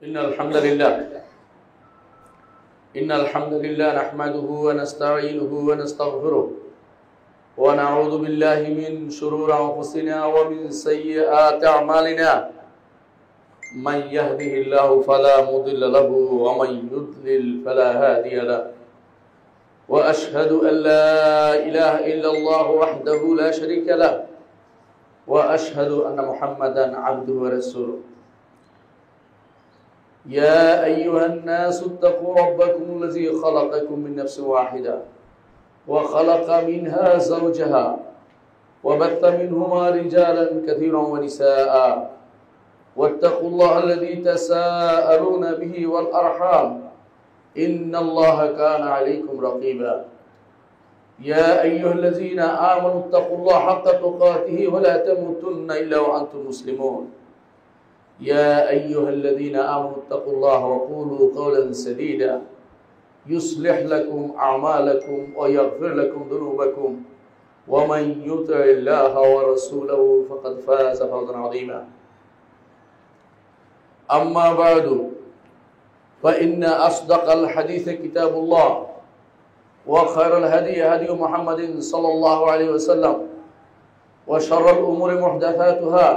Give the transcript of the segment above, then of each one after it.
إن الحمد لله نحمده ونستعينه ونستغفره ونعوذ بالله من شرور أنفسنا ومن سيئات أعمالنا من يهده الله فلا مضل له ومن يضلل فلا هادي له وأشهد أن لا إله إلا الله وحده لا شريك له وأشهد أن محمدا عبده ورسوله يا أيها الناس اتقوا ربكم الذي خلقكم من نفس واحدة وخلق منها زوجها وبث منهما رجالا كثيرا ونساء واتقوا الله الذي تساءلون به والأرحام إن الله كان عليكم رقيبا يا أيها الذين آمنوا اتقوا الله حق تقاته ولا تموتن إلا وأنتم مسلمون يا أيها الذين آمنوا اتقوا الله وقولوا قولا سديدا يصلح لكم أعمالكم ويغفر لكم ذنوبكم ومن يطع الله ورسوله فقد فاز فوزا عظيما أما بعد فإن أصدق الحديث كتاب الله وخير الهدي هدي محمد صلى الله عليه وسلم وشر الأمور محدثاتها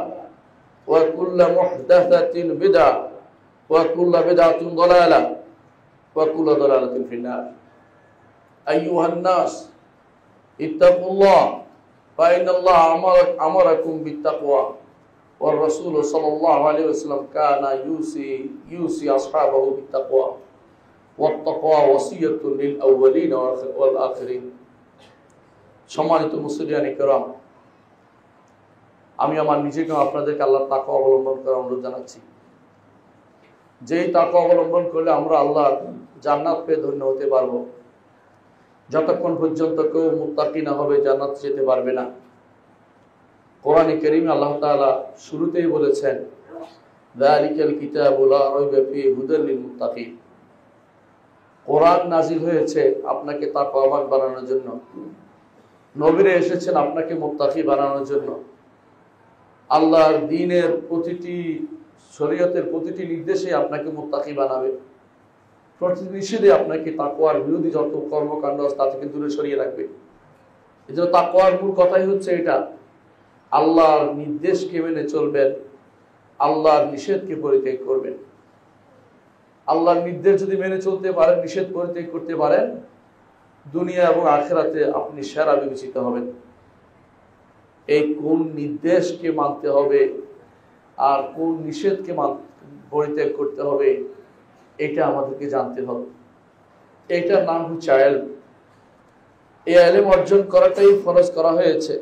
وكل محدثة بدعة وكل بدعة ضلالة وكل ضلالة في النار أيها الناس اتقوا الله فإن الله أمركم بالتقوى والرسول صلى الله عليه وسلم كان يوصي أصحابه بالتقوى والتقوى وصية للأولين والآخرين সম্মানিত মুসলিয়ান কিরাম আমি আমার নিজেকে আপনাদেরকে আল্লাহর তাকওয়া অবলম্বন করার অনুরোধ জানাচ্ছি। যেই তাকওয়া অবলম্বন করলে আমরা আল্লাহর জান্নাত পেয়ে ধন্য হতে পারবো। যতক্ষণ পর্যন্ত কেউ মুত্তাকি না হবে জান্নাত যেতে পারবে না। কোরআনে কারীমে আল্লাহ তাআলা শুরুতেই বলেছেন যালিকাল কিতাবু লা রাইবা ফীহি হুদাল লিল মুত্তাকিন। কোরআন নাজিল হয়েছে আপনাকে তাকওয়াবান বানানোর জন্য। নবীরা এসেছেন আপনাকে মুত্তাকি বানানোর জন্য। আল্লাহর দ্বীনের প্রতিটি শরীয়তের প্রতিটি নির্দেশে আপনাকে মুত্তাকি বানাবে। প্রতিটি নিষেধে আপনাকে তাকওয়ার বিরোধী যত কর্মকাণ্ড আছে তা থেকে দূরে সরিয়ে রাখবে। এজন্য তাকওয়ার মূল কথাই হচ্ছে এটা, আল্লাহর নির্দেশকে মেনে চলবেন, আল্লাহর নিষেধকে পরিত্যাগ করবেন। আল্লাহর নির্দেশ যদি মেনে চলতে পারেন, নিষেধ পরিত্যাগ করতে পারেন, দুনিয়া এবং আখিরাতে আপনি সেরা বিবেচিত হবেন। এই কোন নির্দেশকে মানতে হবে আর কোন নিষেধকে পরিত্যাগ করতে হবে এটা আমাদেরকে জানতে হবে। এটার নাম হচ্ছে ইলম। এই ইলম অর্জন করাটাই ফরজ করা হয়েছে,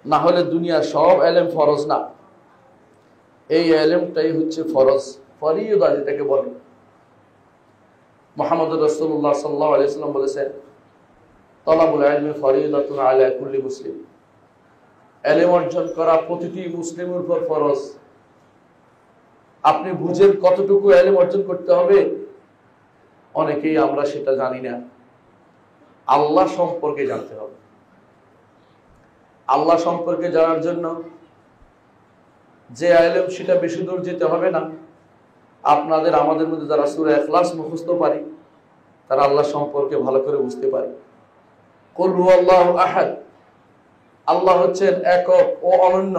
না হলে দুনিয়ার সব ইলম ফরজ না। এই ইলমটাই হচ্ছে ফরজ, ফরিয়দা যেটাকে বলে। মুহাম্মদ রাসূলুল্লাহ সাল্লাল্লাহু আলাইহি ওয়াসাল্লাম বলেছেন তালাবুল ইলমি ফরিয়দাতুন আলা কুল্লি মুসলিম। ইলম অর্জন করা প্রতিটি মুসলিমের উপর ফরজ। আপনি বুঝেন কতটুকু ইলম অর্জন করতে হবে? অনেকেই আমরা সেটা জানি না। আল্লাহ সম্পর্কে জানতে হবে। আল্লাহ সম্পর্কে জানার জন্য যে ইলম সেটা বেশি দূর যেতে হবে না। আপনাদের আমাদের মধ্যে যারা সূরা ইখলাস মুখস্থ পারি তারা আল্লাহ সম্পর্কে ভালো করে বুঝতে পারে। কুল হুয়াল্লাহু আহাদ, আল্লাহ হচ্ছেন একক ও অনন্য,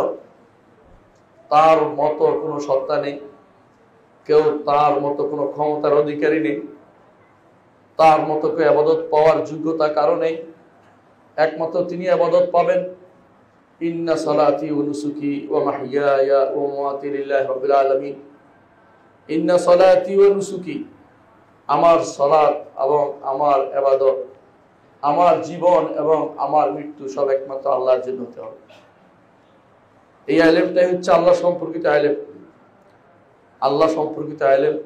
তার মতো কোনো সত্তা নেই, কেউ তার মতো কোনো ক্ষমতার অধিকারী নেই, তার মতো কেউ ইবাদত পাওয়ার যোগ্যতা কারো নেই, একমাত্র তিনি ইবাদত পাবেন। ইন্না সালাতি ওয়া নুসুকি ওয়া মাহইয়ায়া ওয়া মামাতি লিল্লাহি রাব্বিল আলামিন। ইন্না সালাতি ওয়া নুসুকি, আমার সালাত এবং আমার ইবাদত, আমার জীবন এবং আমার মৃত্যু সব একমাত্র আল্লাহর জন্য হতে হবে। এই ইলমটাই হচ্ছে আল্লাহ সম্পর্কিত ইলম। আল্লাহ সম্পর্কিত ইলম,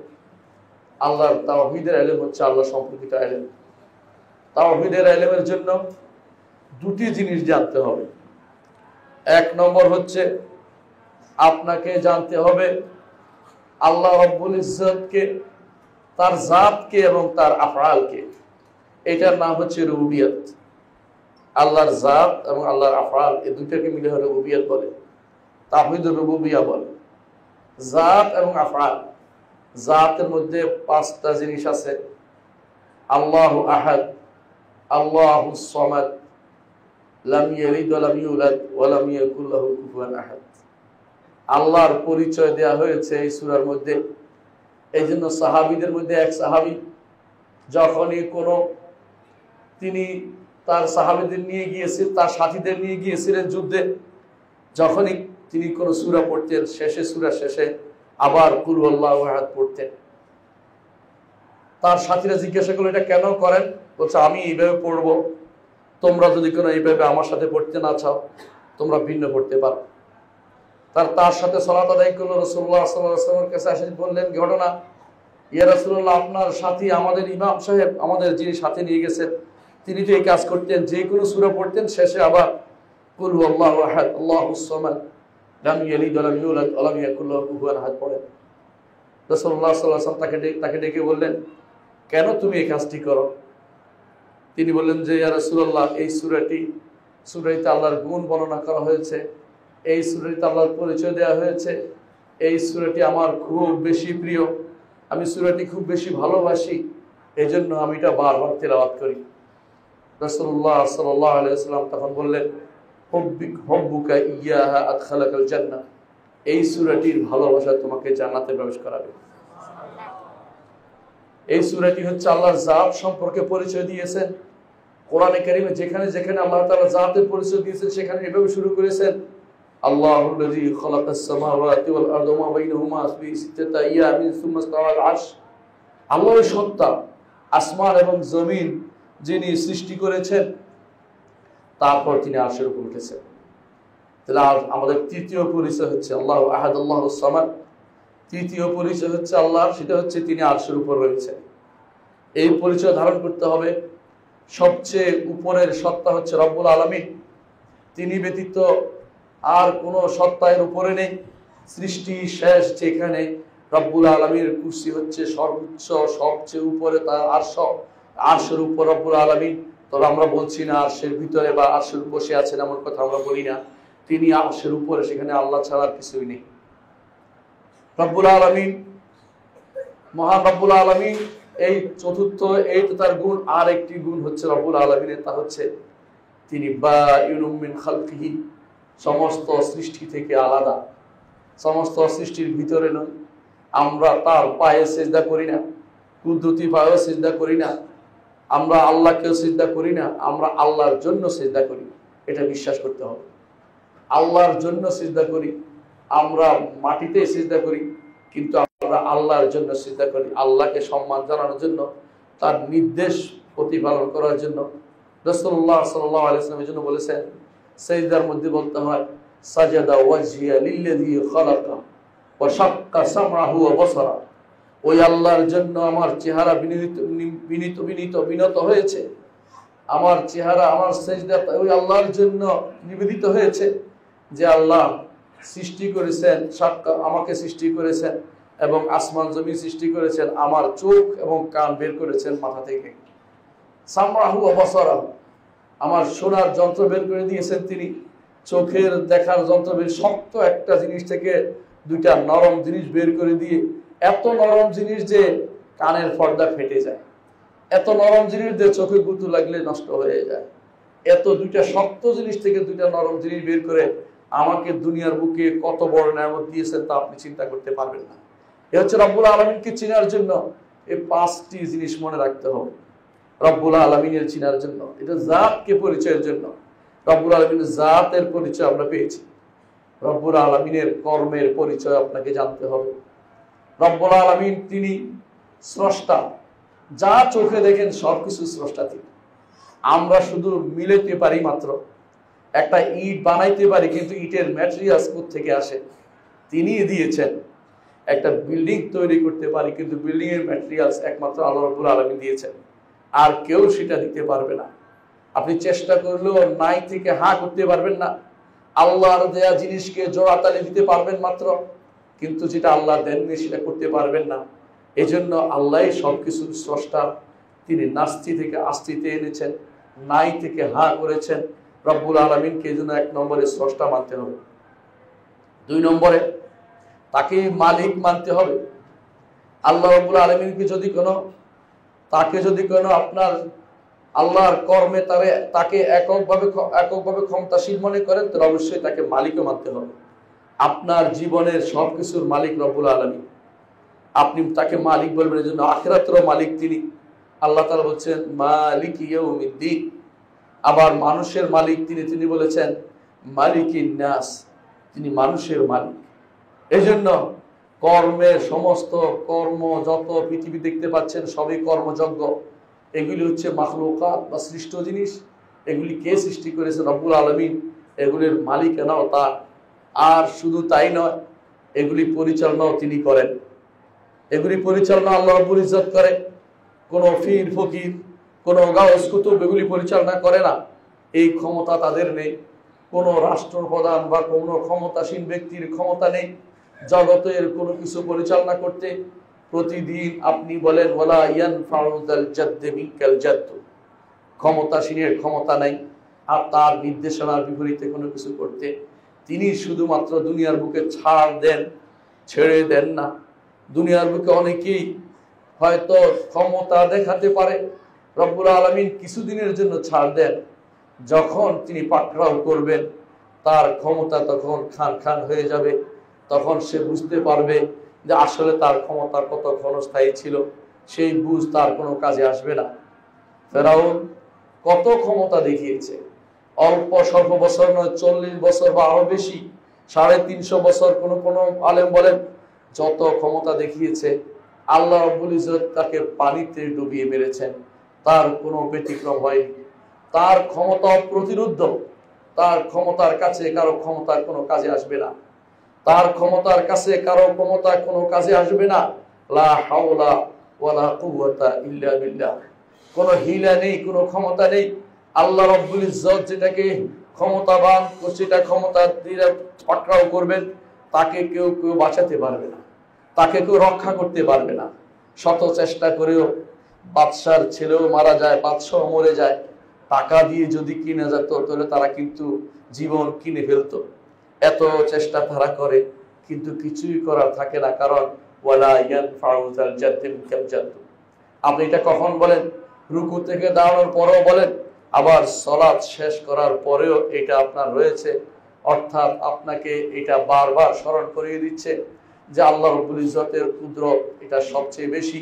আল্লাহর তাওহীদের ইলম হচ্ছে আল্লাহ সম্পর্কিত ইলম। তাওহীদের ইলমের জন্য দুটি জিনিস জানতে হবে। এক নম্বর হচ্ছে আপনাকে জানতে হবে আল্লাহ রাব্বুল ইজ্জতকে, তার জাতকে এবং তার আফআলকে। এটার নাম হচ্ছে রুবুবিয়ত। আল্লাহর জাত এবং আল্লাহর আফআল এই দুইটাকে মিলে রুবুবিয়ত বলে, তাওহীদুর রুবুবিয়্যাহ বলে। জাত এবং আফআল জাতের মধ্যে 5টা জিনিস আছে। আল্লাহু আহাদ, আল্লাহুস সামাদ, লাম ইয়ালিদ ওয়া লাম ইউলাদ ওয়া লাম ইয়াকুল লাহু কুফুয়ান আহাদ। আল্লাহর পরিচয় দেয়া হয়েছে এই সূরার মধ্যে। এইজন্য সাহাবীদের মধ্যে এক সাহাবী যখনই তিনি তার সাহাবীদের নিয়ে গিয়েছিলেন, তার সাথীদের নিয়ে গিয়েছিলেন যুদ্ধে, যখনই তিনি কোন সূরা পড়তেন, সূরা শেষে আবার কুল হুয়াল্লাহু আহাদ পড়তেন। তার সাথীরা জিজ্ঞাসা করলো, এটা কেন করেন? বলছে, আমি এইভাবে পড়বো, তোমরা যদি কোনো এইভাবে আমার সাথে পড়তে না চাও, তোমরা ভিন্ন পড়তে পারো। তার সাথে সালাত আদায় করলো। রাসূলুল্লাহ সাল্লাল্লাহু আলাইহি ওয়াসাল্লামের কাছে এসে বললেন ঘটনা, ইয়া রাসূলুল্লাহ, আপনার সাথী আমাদের ইমাম সাহেব, আমাদের যিনি সাথে নিয়ে গেছেন, তিনি তো এই কাজ করতেন, যে কোনো সূরা পড়তেন শেষে আবার কুল হুয়াল্লাহু আহাদ, আল্লাহুস সামাদ, লাম ইয়ালিদ ওয়া লাম ইউলাদ ওয়া লাম ইয়াকুল লাহু কুফুয়ান আহাদ পড়েন। রাসূলুল্লাহ সাল্লাল্লাহু আলাইহি ওয়াসাল্লাম তাকে ডেকে বললেন, কেন তুমি এই কাজটি করো? তিনি বললেন যে, ইয়া রাসূলুল্লাহ, এই সূরাটিতে আল্লাহর গুণ বর্ণনা করা হয়েছে, এই সূরাটিতে আল্লাহর পরিচয় দেওয়া হয়েছে, এই সূরাটি আমার খুব বেশি প্রিয়, আমি সূরাটি খুব বেশি ভালোবাসি, এজন্য আমি এটা বারবার তেলাওয়াত করি। রাসূলুল্লাহ সাল্লাল্লাহু আলাইহি ওয়াসাল্লাম তখন বললেন, হুব্বুকা ইয়্যাহা আদখালাকাল জান্নাহ, এই সূরাটির ভালোবাসা তোমাকে জান্নাতে প্রবেশ করাবে। এই সূরাটি হচ্ছে আল্লাহর জাত সম্পর্কে পরিচয় দিয়েছেন। কোরআনে কারীমে যেখানে যেখানে আল্লাহ তাআলা জাতের পরিচয় দিয়েছেন, সেখানে এভাবে শুরু করেছেন, আল্লাহুল্লাযী খালাকাস সামাওয়াতি ওয়াল আরদা ওয়া মা বাইনাহুমা ফি সিত্তাতি আইয়ামিন সুম্মা ইসতাওয়া আলাল আরশ। আল্লাহর সত্তা, আসমান এবং জমিন যিনি সৃষ্টি করেছেন, তারপর তিনি আরশের উপর উঠেছেন। তাহলে আমাদের তৃতীয় পরিচয় হচ্ছে আল্লাহু আহাদ, আল্লাহুস সামাদ। তৃতীয় পরিচয় হচ্ছে আল্লাহর, সেটা হচ্ছে তিনি আরশের উপর রয়েছেন। এই পরিচয় ধারণ করতে হবে। সবচেয়ে উপরের সত্তা হচ্ছে রব্বুল আলামিন, তিনি ব্যতীত আর কোনো সত্তা এর উপরে নেই। সৃষ্টি শেষ যেখানে, রব্বুল আলামিনের কুরসি হচ্ছে সর্বোচ্চ, সবচেয়ে উপরে তার আরশের উপর রব্বুল আলামিন। তবে আমরা বলছি না আরশের ভিতরে বা আরশের উপর বসে আছেন, এমন কথা আমরা বলি না। তিনি আরশের উপরে, সেখানে আল্লাহ ছাড়া আর কিছুই নেই। রব্বুল আলামিন, মহান রব্বুল আলামিন, এই চতুর্থ, এই তো তার গুণ। আর একটি গুণ হচ্ছে রব্বুল আলামিনের, তা হচ্ছে তিনি বায়ুনুম মিন খালকিহি, সমস্ত সৃষ্টি থেকে আলাদা, সমস্ত সৃষ্টির ভিতরে নয়। আমরা তার পায়ে সিজদা করি না, কুদরতি পায়ে সিজদা করি না, আমরা আল্লাহকেও সিজদা করি না, আমরা আল্লাহর জন্য সিজদা করি। এটা বিশ্বাস করতে হবে। আল্লাহর জন্য সিজদা করি, আমরা মাটিতে সিজদা করি, কিন্তু আমরা আল্লাহর জন্য সিজদা করি, আল্লাহকে সম্মান জানানোর জন্য, তার নির্দেশ প্রতিপালন করার জন্য। রাসূলুল্লাহ সাল্লাল্লাহু আলাইহি ওয়াসাল্লাম এজন্য বলেছেন, সিজদার মধ্যে বলতে হয়, সাজাদা ওয়াজহিয়া লিল্লাযী খালাকা ওয়া শাক্কা সামআহু ওয়া বাসারা। ওই আল্লাহর জন্য আমার চেহারা বিনীত হয়েছে, আমার চেহারা, আমার সিজদা ওই আল্লাহর জন্য নিবেদিত হয়েছে, যে আল্লাহ সৃষ্টি করেছেন, আমাকে সৃষ্টি করেছেন এবং আসমান জমিন সৃষ্টি করেছেন, আমার চোখ এবং কান বের করেছেন মাথা থেকে। সামআহু ওয়া বাসারাহু, আমার শোনার যন্ত্র বের করে দিয়েছেন তিনি, চোখের দেখার যন্ত্র বের, শক্ত একটা জিনিস থেকে দুইটা নরম জিনিস বের করে দিয়ে, এত নরম জিনিস যে কানের পর্দা ফেটে যায়, এত নরম জিনিস যে চোখে গুঁতো লাগলে নষ্ট হয়ে যায়, এত দুইটা শক্ত জিনিস থেকে দুইটা নরম জিনিস বের করে আমাকে দুনিয়ার বুকে কত বড় নিয়ামত দিয়েছেন তা আপনি চিন্তা করতে পারবেন না। এ হচ্ছে রব্বুল আলামিনকে চেনার জন্য এই 5টি জিনিস মনে রাখতে হবে। রব্বুল আলামিনের চেনার জন্য, এটা জাতকে পরিচয়ের জন্য। রব্বুল আলামিনের জাতের পরিচয় আমরা পেয়েছি, রব্বুল আলামিনের কর্মের পরিচয় আপনাকে জানতে হবে। রব্বুল আলামিন তিনি স্রষ্টা, যা চোখে দেখেন সবকিছু স্রষ্টা তিনি। আমরা শুধু মিলাতে পারি মাত্র, একটা ইট বানাইতে পারি, কিন্তু ইটের ম্যাটেরিয়ালস কোথা থেকে আসে? তিনি দিয়েছেন। একটা বিল্ডিং তৈরি করতে পারি, কিন্তু বিল্ডিং এর ম্যাটেরিয়ালস একমাত্র আল্লাহ রাব্বুল আলামিন দিয়েছেন, আর কেউ সেটা দিতে পারবে না। আপনি চেষ্টা করলেও নাই থেকে হা করতে পারবেন না। আল্লাহর দেয়া জিনিসকে জোড়াতালি দিতে পারবেন মাত্র, কিন্তু যেটা আল্লাহ দেননি সেটা করতে পারবেন না। এজন্য আল্লাহই সবকিছুর স্রষ্টা। তিনি নাস্তি থেকে আস্তিতে এনেছেন, নাই থেকে হা করেছেন। রব্বুল আলামিনকে এজন্য 1 নম্বরে স্রষ্টা মানতে হবে। 2 নম্বরে তাকে মালিক মানতে হবে। আল্লাহ রাব্বুল আলামিনকে যদি কোনো আপনার আল্লাহর কর্মে তাকে এককভাবে ক্ষমতাশীল মনে করেন, তাহলে অবশ্যই তাকে মালিকও মানতে হবে। আপনার জীবনের সবকিছুর মালিক রব্বুল আলামিন, আপনি তাকে মালিক বলবেন। এই জন্য আখিরাতেরও মালিক তিনি। আল্লাহ তাআলা বলছেন মালিক ইয়াউমিদ্দিন। আবার মানুষের মালিক তিনি বলেছেন মালিকিন নাস, তিনি মানুষের মালিক। এই জন্য কর্মের সমস্ত কর্ম যত পৃথিবী দেখতে পাচ্ছেন সবই কর্মযজ্ঞ। এগুলি হচ্ছে মাখলুকাত বা সৃষ্ট জিনিস। এগুলি কে সৃষ্টি করেছে? রব্বুল আলামিন। এগুলির মালিকানাও তার। আর শুধু তাই নয়, এগুলি পরিচালনাও তিনি করেন। এগুলি পরিচালনা আল্লাহ রাব্বুল ইজ্জত করে। কোনো পীর ফকির, কোনো গাউস কুতুব এগুলি পরিচালনা করে না। এই ক্ষমতা তাদের নেই। কোনো রাষ্ট্রপ্রধান বা কোনো ক্ষমতাসীন ব্যক্তির ক্ষমতা নেই জগতের কোনো কিছু পরিচালনা করতে। প্রতিদিন আপনি বলেন ওয়ালা ইয়ানফাউ যাল জাদ্দি মিনকাল জাদ্দ, ক্ষমতাসীনের ক্ষমতা নাই আর তার নির্দেশনার বিপরীতে কোনো কিছু করতে। তিনি শুধুমাত্র দুনিয়ার বুকে ছাড় দেন, ছেড়ে দেন না। দুনিয়ার বুকে অনেকেই হয়তো ক্ষমতা দেখাতে পারে, রব্বুল আলামিন কিছুদিনের জন্য ছাড় দেন। যখন তিনি পাকড়াও করবেন, তার ক্ষমতা তখন খান হয়ে যাবে। তখন সে বুঝতে পারবে যে আসলে তার ক্ষমতা কত ক্ষণস্থায়ী ছিল। সেই বুঝ তার কোনো কাজে আসবে না। ফেরাউন কত ক্ষমতা দেখিয়েছে, অল্প স্বল্প বছর নয়, 40 বছর বা আরো বেশি, 350 বছর। কোনো আলেম বলেন যত ক্ষমতা দেখিয়েছে, আল্লাহ রাব্বুল ইজ্জত তাকে পানিতে ডুবিয়ে মেরেছেন, তার কোনো ব্যতিক্রম হয়নি। তার ক্ষমতা প্রতিরুদ্ধ। তার ক্ষমতার কাছে কারো ক্ষমতার কোনো কাজে আসবে না। তার ক্ষমতার কাছে কারো ক্ষমতা কোনো কাজে আসবে না। লা হাওলা ওয়ালা কুওয়াতা ইল্লা বিল্লাহ। কোনো হিলা নেই, কোনো ক্ষমতা নেই। আল্লাহ রাব্বুল ইজ্জত যেটাকে ক্ষমতাবান, সেটা ক্ষমতা দিয়ে পাকড়াও করবেন, তাকে কেউ বাঁচাতে পারবে না, তাকে কেউ রক্ষা করতে পারবে না। শত চেষ্টা করেও বাদশার ছেলেও মারা যায়, বাদশাও মরে যায়। টাকা দিয়ে যদি কিনে যেত তাহলে তারা কিন্তু জীবন কিনে ফেলতো। এত চেষ্টা তারা করে, কিন্তু কিছুই করার থাকে না। কারণ ওয়ালা ইয়ানফাউ যাল জাদ্দি মিনকাল জাদ্দ। আপনি এটা কখন বলেন? রুকু থেকে দাঁড়ানোর পরেও বলেন, আবার সালাত শেষ করার পরেও এটা আপনার রয়েছে। অর্থাৎ আপনাকে এটা বারবার স্মরণ করিয়ে দিচ্ছে যে আল্লাহ রাব্বুল ইজ্জতের কুদরত এটা সবচেয়ে বেশি,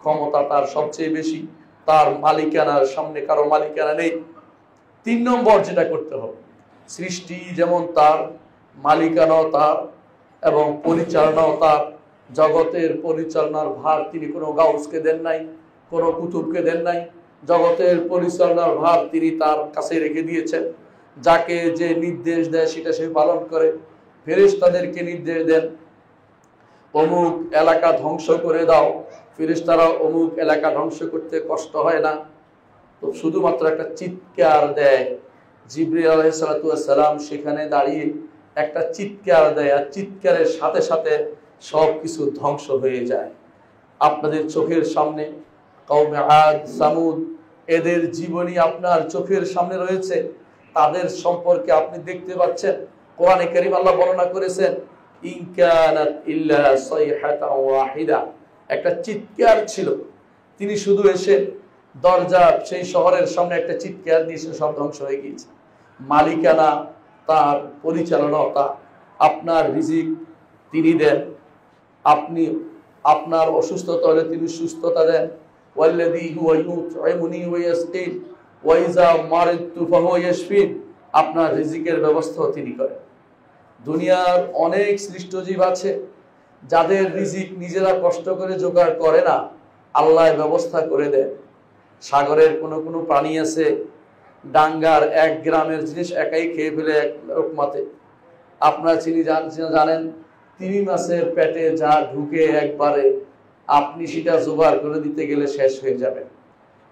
ক্ষমতা তার সবচেয়ে বেশি, তার মালিকানার সামনে কারো মালিকানা নেই। 3 নম্বর যেটা করতে হবে, সৃষ্টি যেমন তার, মালিকানাও তার এবং পরিচালনাও তার। জগতের পরিচালনার ভার তিনি কোনো গাউসকে দেন নাই, কোনো কুতুবকে দেন নাই। জগতের পরিচালনার ভার তিনি তার কাছে রেখে দিয়েছেন। যাকে যে নির্দেশ দেয় সেটা সে পালন করে। ফেরেশতাদেরকে নির্দেশ দেন অমুক এলাকা ধ্বংস করে দাও, ফেরেশতারা অমুক এলাকা ধ্বংস করতে কষ্ট হয় না, তো শুধুমাত্র একটা চিৎকার দেয়। জিবরিল আলাইহিস সালাম সেখানে দাঁড়িয়ে একটা চিৎকার দেয়, আর চিৎকারের সাথে সাথে সবকিছু ধ্বংস হয়ে যায়। আপনাদের চোখের সামনে কওমে আদ, সামুদ, এদের জীবনী আপনার চোখের সামনে রয়েছে। তাদের সম্পর্কে আপনি দেখতে পাচ্ছেন। কোরআনে কারীম আল্লাহ বর্ণনা করেছেন ইন কানাত ইল্লা সাইহাতান ওয়াহিদা, একটা চিৎকার ছিল। তিনি শুধু এসে দরজা সেই শহরের সামনে একটা চিৎকার দিয়ে সব ধ্বংস হয়ে গিয়েছে। মালিকানা তার, পরিচালনা তার। আপনার রিজিক তিনি দেন। আপনি আপনার অসুস্থতা হলে তিনি সুস্থতা দেন। ওয়াল্লাযী হুয়া ইউতঈমুনি ওয়া ইয়াসকিন ওয়া ইযা মারিদতু ফাহুয়া ইয়াশফিন। আপনার রিজিকের ব্যবস্থাও তিনি করেন। দুনিয়ার অনেক সৃষ্টজীব আছে যাদের রিজিক নিজেরা কষ্ট করে জোগাড় করে না, আল্লাহ ব্যবস্থা করে দেন। সাগরের কোনো প্রাণী আছে ডাঙ্গার 1 গ্রামের জিনিস একাই খেয়ে ফেলে এক লোকমাতে। আপনারা জানেন 3 মাসের পেটে যা ঢুকে একবারে আপনি সেটা জোগাড় করে দিতে গেলে শেষ হয়ে যাবে।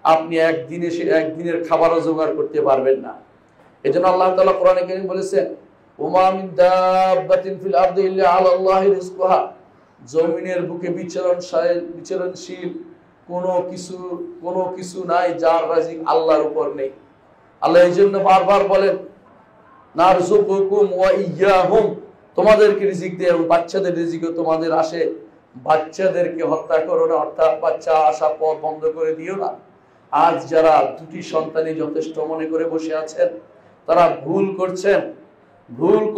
আপনি একদিনের খাবারও জোগাড় করতে পারবেন না। এজন্য আল্লাহ তাআলা কোরআনে কারীম বলেছেন ওমা মিন দাব্বাতিন ফিল আরদি ইল্লা আলাল্লাহি রিজকুহা। জমিনের বুকে বিচরণশীল কোনো কিছু নাই যার রিজিক আল্লাহর উপর নেই। আল্লাহ এইজন্য বারবার বলেন নারযুকুকুম ওয়া ইয়্যাহুম, তোমাদেরকে রিজিক দেয় এবং বাচ্চাদের রিজিকও তোমাদের আসে। বাচ্চাদেরকে হত্যা করো না, অর্থাৎ বাচ্চা আসা পথ বন্ধ করে দিও না। আজ যারা দুটি সন্তানই যথেষ্ট মনে করে বসে আছেন, তারা ভুল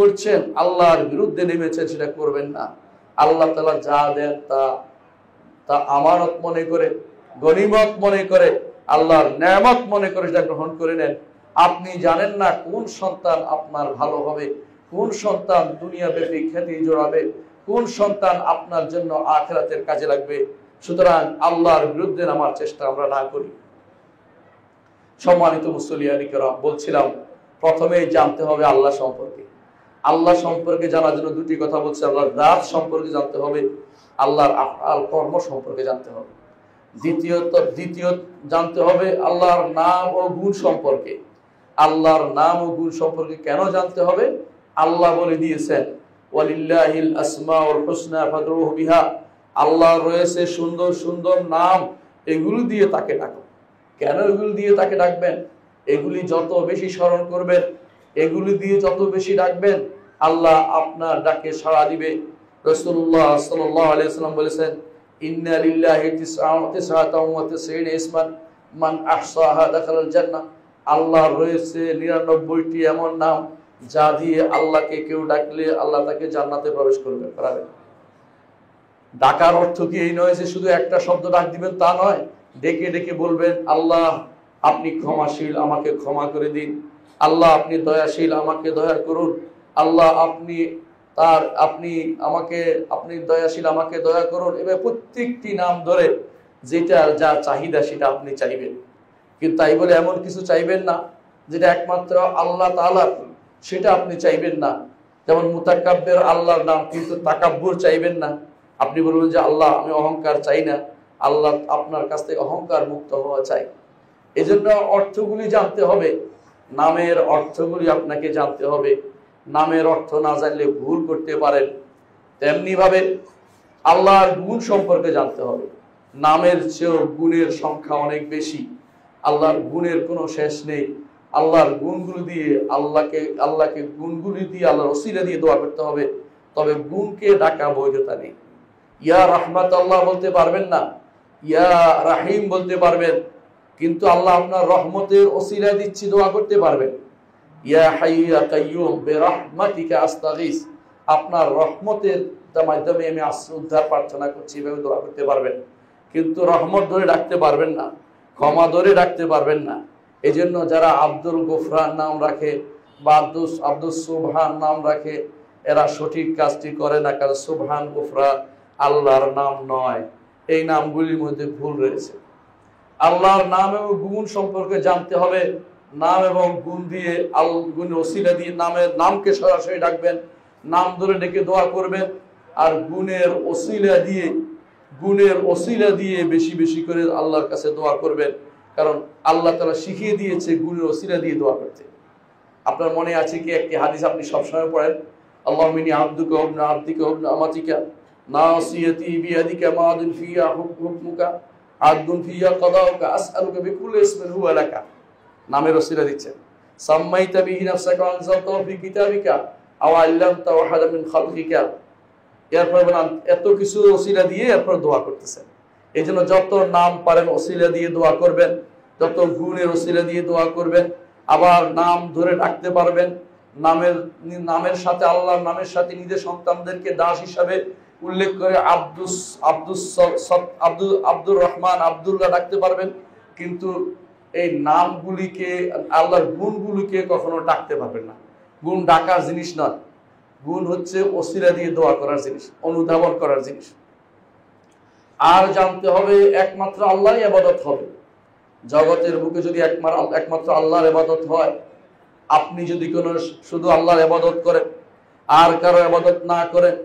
করছেন, আল্লাহর বিরুদ্ধে নেমেছেন, সেটা করবেন না। আল্লাহ তাআলা যা দেন তা আমানত মনে করে, গনিমত মনে করে, আল্লাহর নেয়ামত মনে করে সেটা গ্রহণ করে নেন। আপনি জানেন না কোন সন্তান আপনার ভালো হবে, কোন সন্তান দুনিয়াব্যাপী খ্যাতি জোড়াবে, কোন সন্তান আপনার জন্য আখিরাতের কাজে লাগবে। সুতরাং আল্লাহর বিরুদ্ধে নামার চেষ্টা আমরা না করি। সম্মানিত মুসল্লিয়ানি কেরাম, বলছিলাম প্রথমে জানতে হবে আল্লাহ সম্পর্কে। আল্লাহ সম্পর্কে জানার জন্য দুটি কথা বলছে। আল্লাহর রাত সম্পর্কে জানতে হবে, আল্লাহর আফআল কর্ম সম্পর্কে জানতে হবে। দ্বিতীয় জানতে হবে আল্লাহর নাম ও গুণ সম্পর্কে। আল্লাহর নাম ও গুণ সম্পর্কে কেন জানতে হবে? আল্লাহ বলে দিয়েছেন, ওয়ালিল্লাহিল আসমাউল হুসনা ফাদউহু বিহা। আল্লাহর রয়েছে সুন্দর সুন্দর নাম, এগুলো দিয়ে তাকে ডাকো। কেন এগুলো দিয়ে তাকে ডাকবেন? এগুলি যত বেশি স্মরণ করবেন, এগুলি দিয়ে যত বেশি ডাকবেন, আল্লাহ আপনার ডাকে সাড়া দিবে। রাসূলুল্লাহ সাল্লাল্লাহু আলাইহি ওয়াসাল্লাম বলেছেন, ইন্না লিল্লাহি তিসআতাও ওয়া তিসঈনা ইসমান মান আহসাহা দাখালাল জান্নাহ। আল্লাহর রয়েছে 99টি এমন নাম, যা দিয়ে আল্লাহকে কেউ ডাকলে আল্লাহ তাকে জান্নাতে প্রবেশ করাবে। ডাকার অর্থ কি এই নয় যে শুধু একটা শব্দ ডাক দিবেন, তা নয়। ডেকে ডেকে বলবেন, আল্লাহ আপনি ক্ষমাশীল, আমাকে ক্ষমা করে দিন। আল্লাহ আপনি দয়াশীল, আমাকে দয়া করুন। আল্লাহ আপনি দয়াশীল, আমাকে দয়া করুন। এবার প্রত্যেকটি নাম ধরে যেটা যা চাহিদা সেটা আপনি চাইবেন। কিন্তু তাই বলে এমন কিছু চাইবেন না যেটা একমাত্র আল্লাহ তাআলার, সেটা আপনি চাইবেন না। যেমন মুতাকাব্বির আল্লাহর নাম, কিন্তু তাকাব্বুর চাইবেন না। আপনি বলবেন যে আল্লাহ আমি অহংকার চাই না, আল্লাহ আপনার কাছ থেকে অহংকার মুক্ত হওয়া চাই। এজন্য অর্থগুলি জানতে হবে, নামের অর্থগুলি আপনাকে জানতে হবে। নামের অর্থ না জানলে ভুল করতে পারেন। তেমনি ভাবে আল্লাহর গুণ সম্পর্কে জানতে হবে। নামের চেয়েও গুণের সংখ্যা অনেক বেশি। আল্লাহর গুণের কোনো শেষ নেই। আল্লাহর গুণগুলো দিয়ে আল্লাহকে গুণগুলি দিয়ে আল্লাহর ওসিলা দিয়ে দোয়া করতে হবে। তবে গুণকে ডাকা বৈধতা নেই। ইয়া রাহমাত আল্লাহ বলতে পারবেন না, ইয়া রাহিম বলতে পারবেন, কিন্তু আল্লাহ আপনার রহমতের ওসিলা দিচ্ছি দোয়া করতে পারবেন। ইয়া হাইয়্যু ইয়া কাইয়্যুম বিরহমাতিকা আস্তাগীস, আপনার রহমতের মাধ্যমে আমি উদ্ধার প্রার্থনা করছি, এভাবে দোয়া করতে পারবেন। কিন্তু রহমত ধরে ডাকতে পারবেন না, ক্ষমা ধরে ডাকতে পারবেন না। এই জন্য যারা আব্দুল গফরান নাম রাখে বা আব্দুল সুবহান নাম রাখে, এরা সঠিক কাজটি করে না। কারণ সুবহান গফরান আল্লাহর নাম নয়, এই নামগুলির মধ্যে ভুল রয়েছে। আল্লাহর নাম এবং গুণ সম্পর্কে জানতে হবে। নাম এবং গুণ দিয়ে গুণ ওসিলা দিয়ে নামকে সরাসরি ডাকবেন, নাম ধরে ডেকে দোয়া করবেন। আর গুণের ওসিলা দিয়ে বেশি বেশি করে আল্লাহর কাছে দোয়া করবেন। কারণ আল্লাহ তাআলা শিখিয়ে দিয়েছে গুণের ওসিলা দিয়ে দোয়া করতে। আপনার মনে আছে কি একটি হাদিস আপনি সবসময় পড়েন, আল্লাহুম্মা ইন্নী আবদুকা ওয়া ইবনু আবদিকা ওয়া ইবনু আমাতিকা নাসিয়াতি বিয়াদিকা মাদিন ফিয়া হুকমুকা আদলুন ফিয়া কাদাউকা আসআলুকা বিকুল্লি ইসমিন হুয়া লাকা। নামের ওসিলা দিচ্ছেন। সাম্মাইতা বিহি নাফসাকা ওয়া আনজালতাহু ফি কিতাবিকা আও আল্লামতা ওয়াহাদা মিন খালকিকা। এরপর এত কিছু ওসিলা দিয়ে এরপর দোয়া করতেছেন। এই জন্য যত নাম পারেন ওসিলা দিয়ে দোয়া করবেন, যত গুণের ওসিলা দিয়ে দোয়া করবেন। আবার নাম ধরে ডাকতে পারবেন। নামের সাথে আল্লাহর নামের সাথে নিজের সন্তানদেরকে দাস হিসাবে উল্লেখ করে আব্দুর রহমান, আব্দুল্লাহ ডাকতে পারবেন। কিন্তু এই নামগুলিকে, আল্লাহর গুণগুলিকে কখনো ডাকতে পারবেন না। গুণ ডাকার জিনিস নয়, গুণ হচ্ছে ওসিলা দিয়ে দোয়া করার জিনিস, অনুধাবন করার জিনিস। আর জানতে হবে একমাত্র আল্লাহর ইবাদত হবে। জগতের বুকে যদি একমাত্র আল্লাহর ইবাদত হয়, আপনি যদি কোনো শুধু আল্লাহর ইবাদত করেন আর কারো ইবাদত না করেন,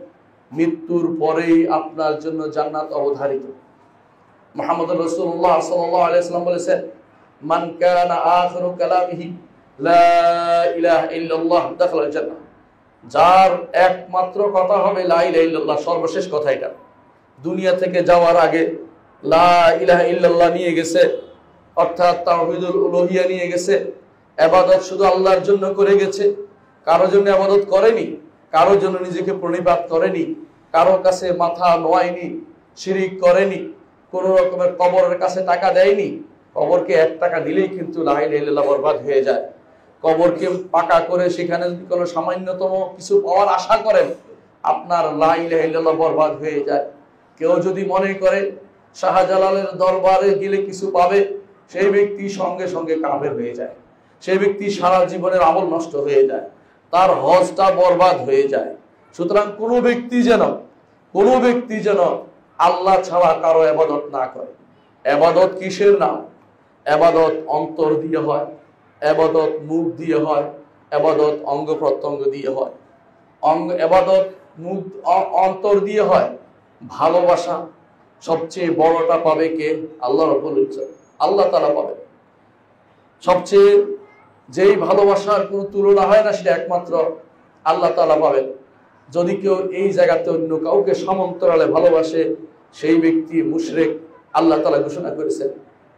মৃত্যুর পরেই আপনার জন্য জান্নাত অবধারিত। মুহাম্মদ রাসূলুল্লাহ সাল্লাল্লাহু আলাইহি ওয়াসাল্লাম বলেছেন, মান কানা আখিরু কালামিহি লা ইলাহা ইল্লাল্লাহ দাখালাল জান্নাহ। যার একমাত্র কথা হবে লা ইলাহা ইল্লাল্লাহ, সর্বশেষ কথা এটা। দুনিয়া থেকে যাওয়ার আগে লা ইলাহা ইল্লাল্লাহ নিয়ে গেছে, অর্থাৎ তাওহীদুল উলুহিয়া নিয়ে গেছে। ইবাদত শুধু আল্লাহর জন্য করে গেছে, কারোর জন্য ইবাদত করেনি, কারোর জন্য নিজেকে প্রণিপাত করেনি। কারো কাছে মাথা নোয়ায়নি, শিরিক করেনি, কোন রকমের কবরের কাছে টাকা দেয়নি, কবরকে 1 টাকা দিলেই কিন্তু লা ইলাহা ইল্লাল্লাহ বরবাদ হয়ে যায়। কবরকে পাকা করে সেখানে যদি কোনো সামান্যতম কিছু পাওয়ার আশা করেন, আপনার লা ইলাহা ইল্লাল্লাহ বরবাদ হয়ে যায়। কেউ যদি মনে করে শাহজালালের দরবারে গেলে কিছু পাবে, সেই ব্যক্তি সঙ্গে সঙ্গে কাফের হয়ে যায়, সেই ব্যক্তি সারা জীবনের আমল নষ্ট হয়ে যায়, তার হজটা বরবাদ হয়ে যায়। সুতরাং কোনো ব্যক্তি যেন আল্লাহ ছাড়া কারো ইবাদত না করে। ইবাদত কিসের নাম? ইবাদত অন্তর দিয়ে হয়, ইবাদত মুখ দিয়ে হয়, ইবাদত অঙ্গ প্রত্যঙ্গ দিয়ে হয়। ইবাদত মুখ অন্তর দিয়ে হয়। ভালোবাসা সবচেয়ে বড়টা পাবে কে? আল্লাহ রাব্বুল ইজ্জত, আল্লাহ তাআলা পাবে। সবচেয়ে যেই ভালোবাসার কোনো তুলনা হয় না, সেটা একমাত্র আল্লাহ তাআলা পাবেন। যদি কেউ এই জায়গাতে অন্য কাউকে সমান্তরালে ভালোবাসে, সেই ব্যক্তি মুশরিক। আল্লাহ তাআলা ঘোষণা করেছেন,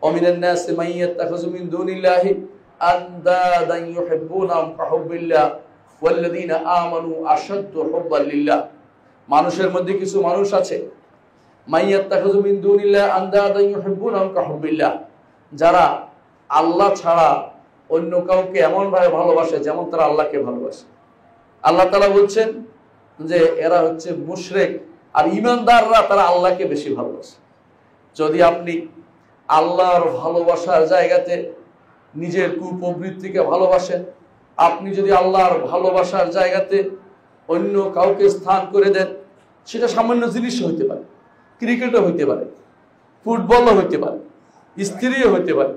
ওমিনান নাসি মান ইয়াত্তাখিযু মিন দুনিল্লাহি আনদাদান ইউহিব্বুনাহুম কাহুব্বিল্লাহ ওয়াল্লাযীনা আমানু আশাদ্দু হুব্বান লিল্লাহ। মানুষের মধ্যে কিছু মানুষ আছে, মান ইয়াত্তাখিযু মিন দুনিল্লাহি আনদাদান ইউহিব্বুনাহুম কাহুব্বিল্লাহ, যারা আল্লাহ ছাড়া অন্য কাউকে এমন ভাবে ভালোবাসে যেমন তারা আল্লাহকে ভালোবাসে। আল্লাহ তাআলা বলছেন যে এরা হচ্ছে মুশরিক, আর ঈমানদাররা তারা আল্লাহকে বেশি ভালোবাসে। যদি আপনি আল্লাহর ভালোবাসার জায়গাতে নিজের কুপ্রবৃত্তিকে ভালোবাসেন, আপনি যদি আল্লাহর ভালোবাসার জায়গাতে অন্য কাউকে স্থান করে দেন, সেটা সামান্য জিনিস হইতে পারে, ক্রিকেটও হইতে পারে, ফুটবলও হইতে পারে, স্ত্রীও হইতে পারে,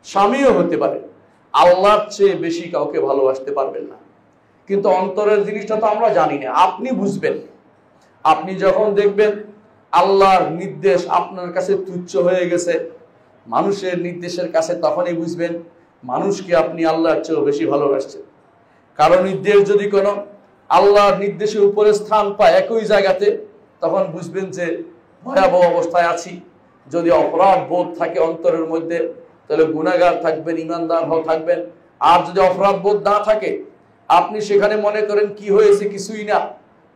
স্বামীও হতে পারে, আল্লাহর চেয়ে বেশি কাউকে ভালোবাসতে পারবেন না। কিন্তু অন্তরের জিনিসটা তো আমরা জানি না, আপনি বুঝবেন। আপনি যখন দেখবেন আল্লাহর নির্দেশ আপনার কাছে তুচ্ছ হয়ে গেছে মানুষের নির্দেশের কাছে, তখনই বুঝবেন মানুষকে আপনি আল্লাহর চেয়েও বেশি ভালোবাসছেন। কারণ নির্দেশ যদি কোনো আল্লাহর নির্দেশের উপরে স্থান পায় একই জায়গাতে, তখন বুঝবেন যে ভয়াবহ অবস্থায় আছি। যদি অপরাধ বোধ থাকে অন্তরের মধ্যে, তাহলে গুনাহগার থাকবেন, ঈমানদার থাকবেন। আর যদি অপরাধ বোধ না থাকে, আপনি সেখানে মনে করেন কি হয়েছে, কিছুই না,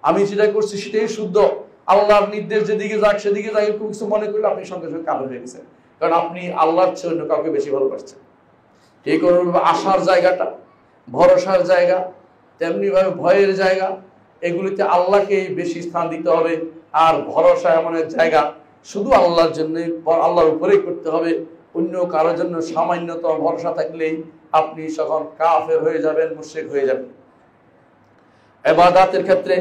আমি যেটা করছি সেটাই শুদ্ধ, আল্লাহর নির্দেশ যেদিকে যাক সেদিকে যাক, একটু কিছু মনে করলে আপনি সঙ্গে সঙ্গে কাফের হয়ে গেছেন। কারণ আপনি আল্লাহর চেয়ে অন্য কাউকে বেশি ভালোবাসছেন। ঠিক অনুরূপ আশার জায়গাটা, ভরসার জায়গা, তেমনি ভাবে ভয়ের জায়গা, এগুলিতে আল্লাহকে বেশি স্থান দিতে হবে। আর ভরসা এমন এক জায়গা, শুধু আল্লাহর জন্য, আল্লাহর উপরেই করতে হবে। অন্য কারোর জন্য সামান্যতম ভরসা থাকলেই আপনি তখন কাফের হয়ে যাবেন, মুশরিক হয়ে যাবেন। ইবাদতের ক্ষেত্রে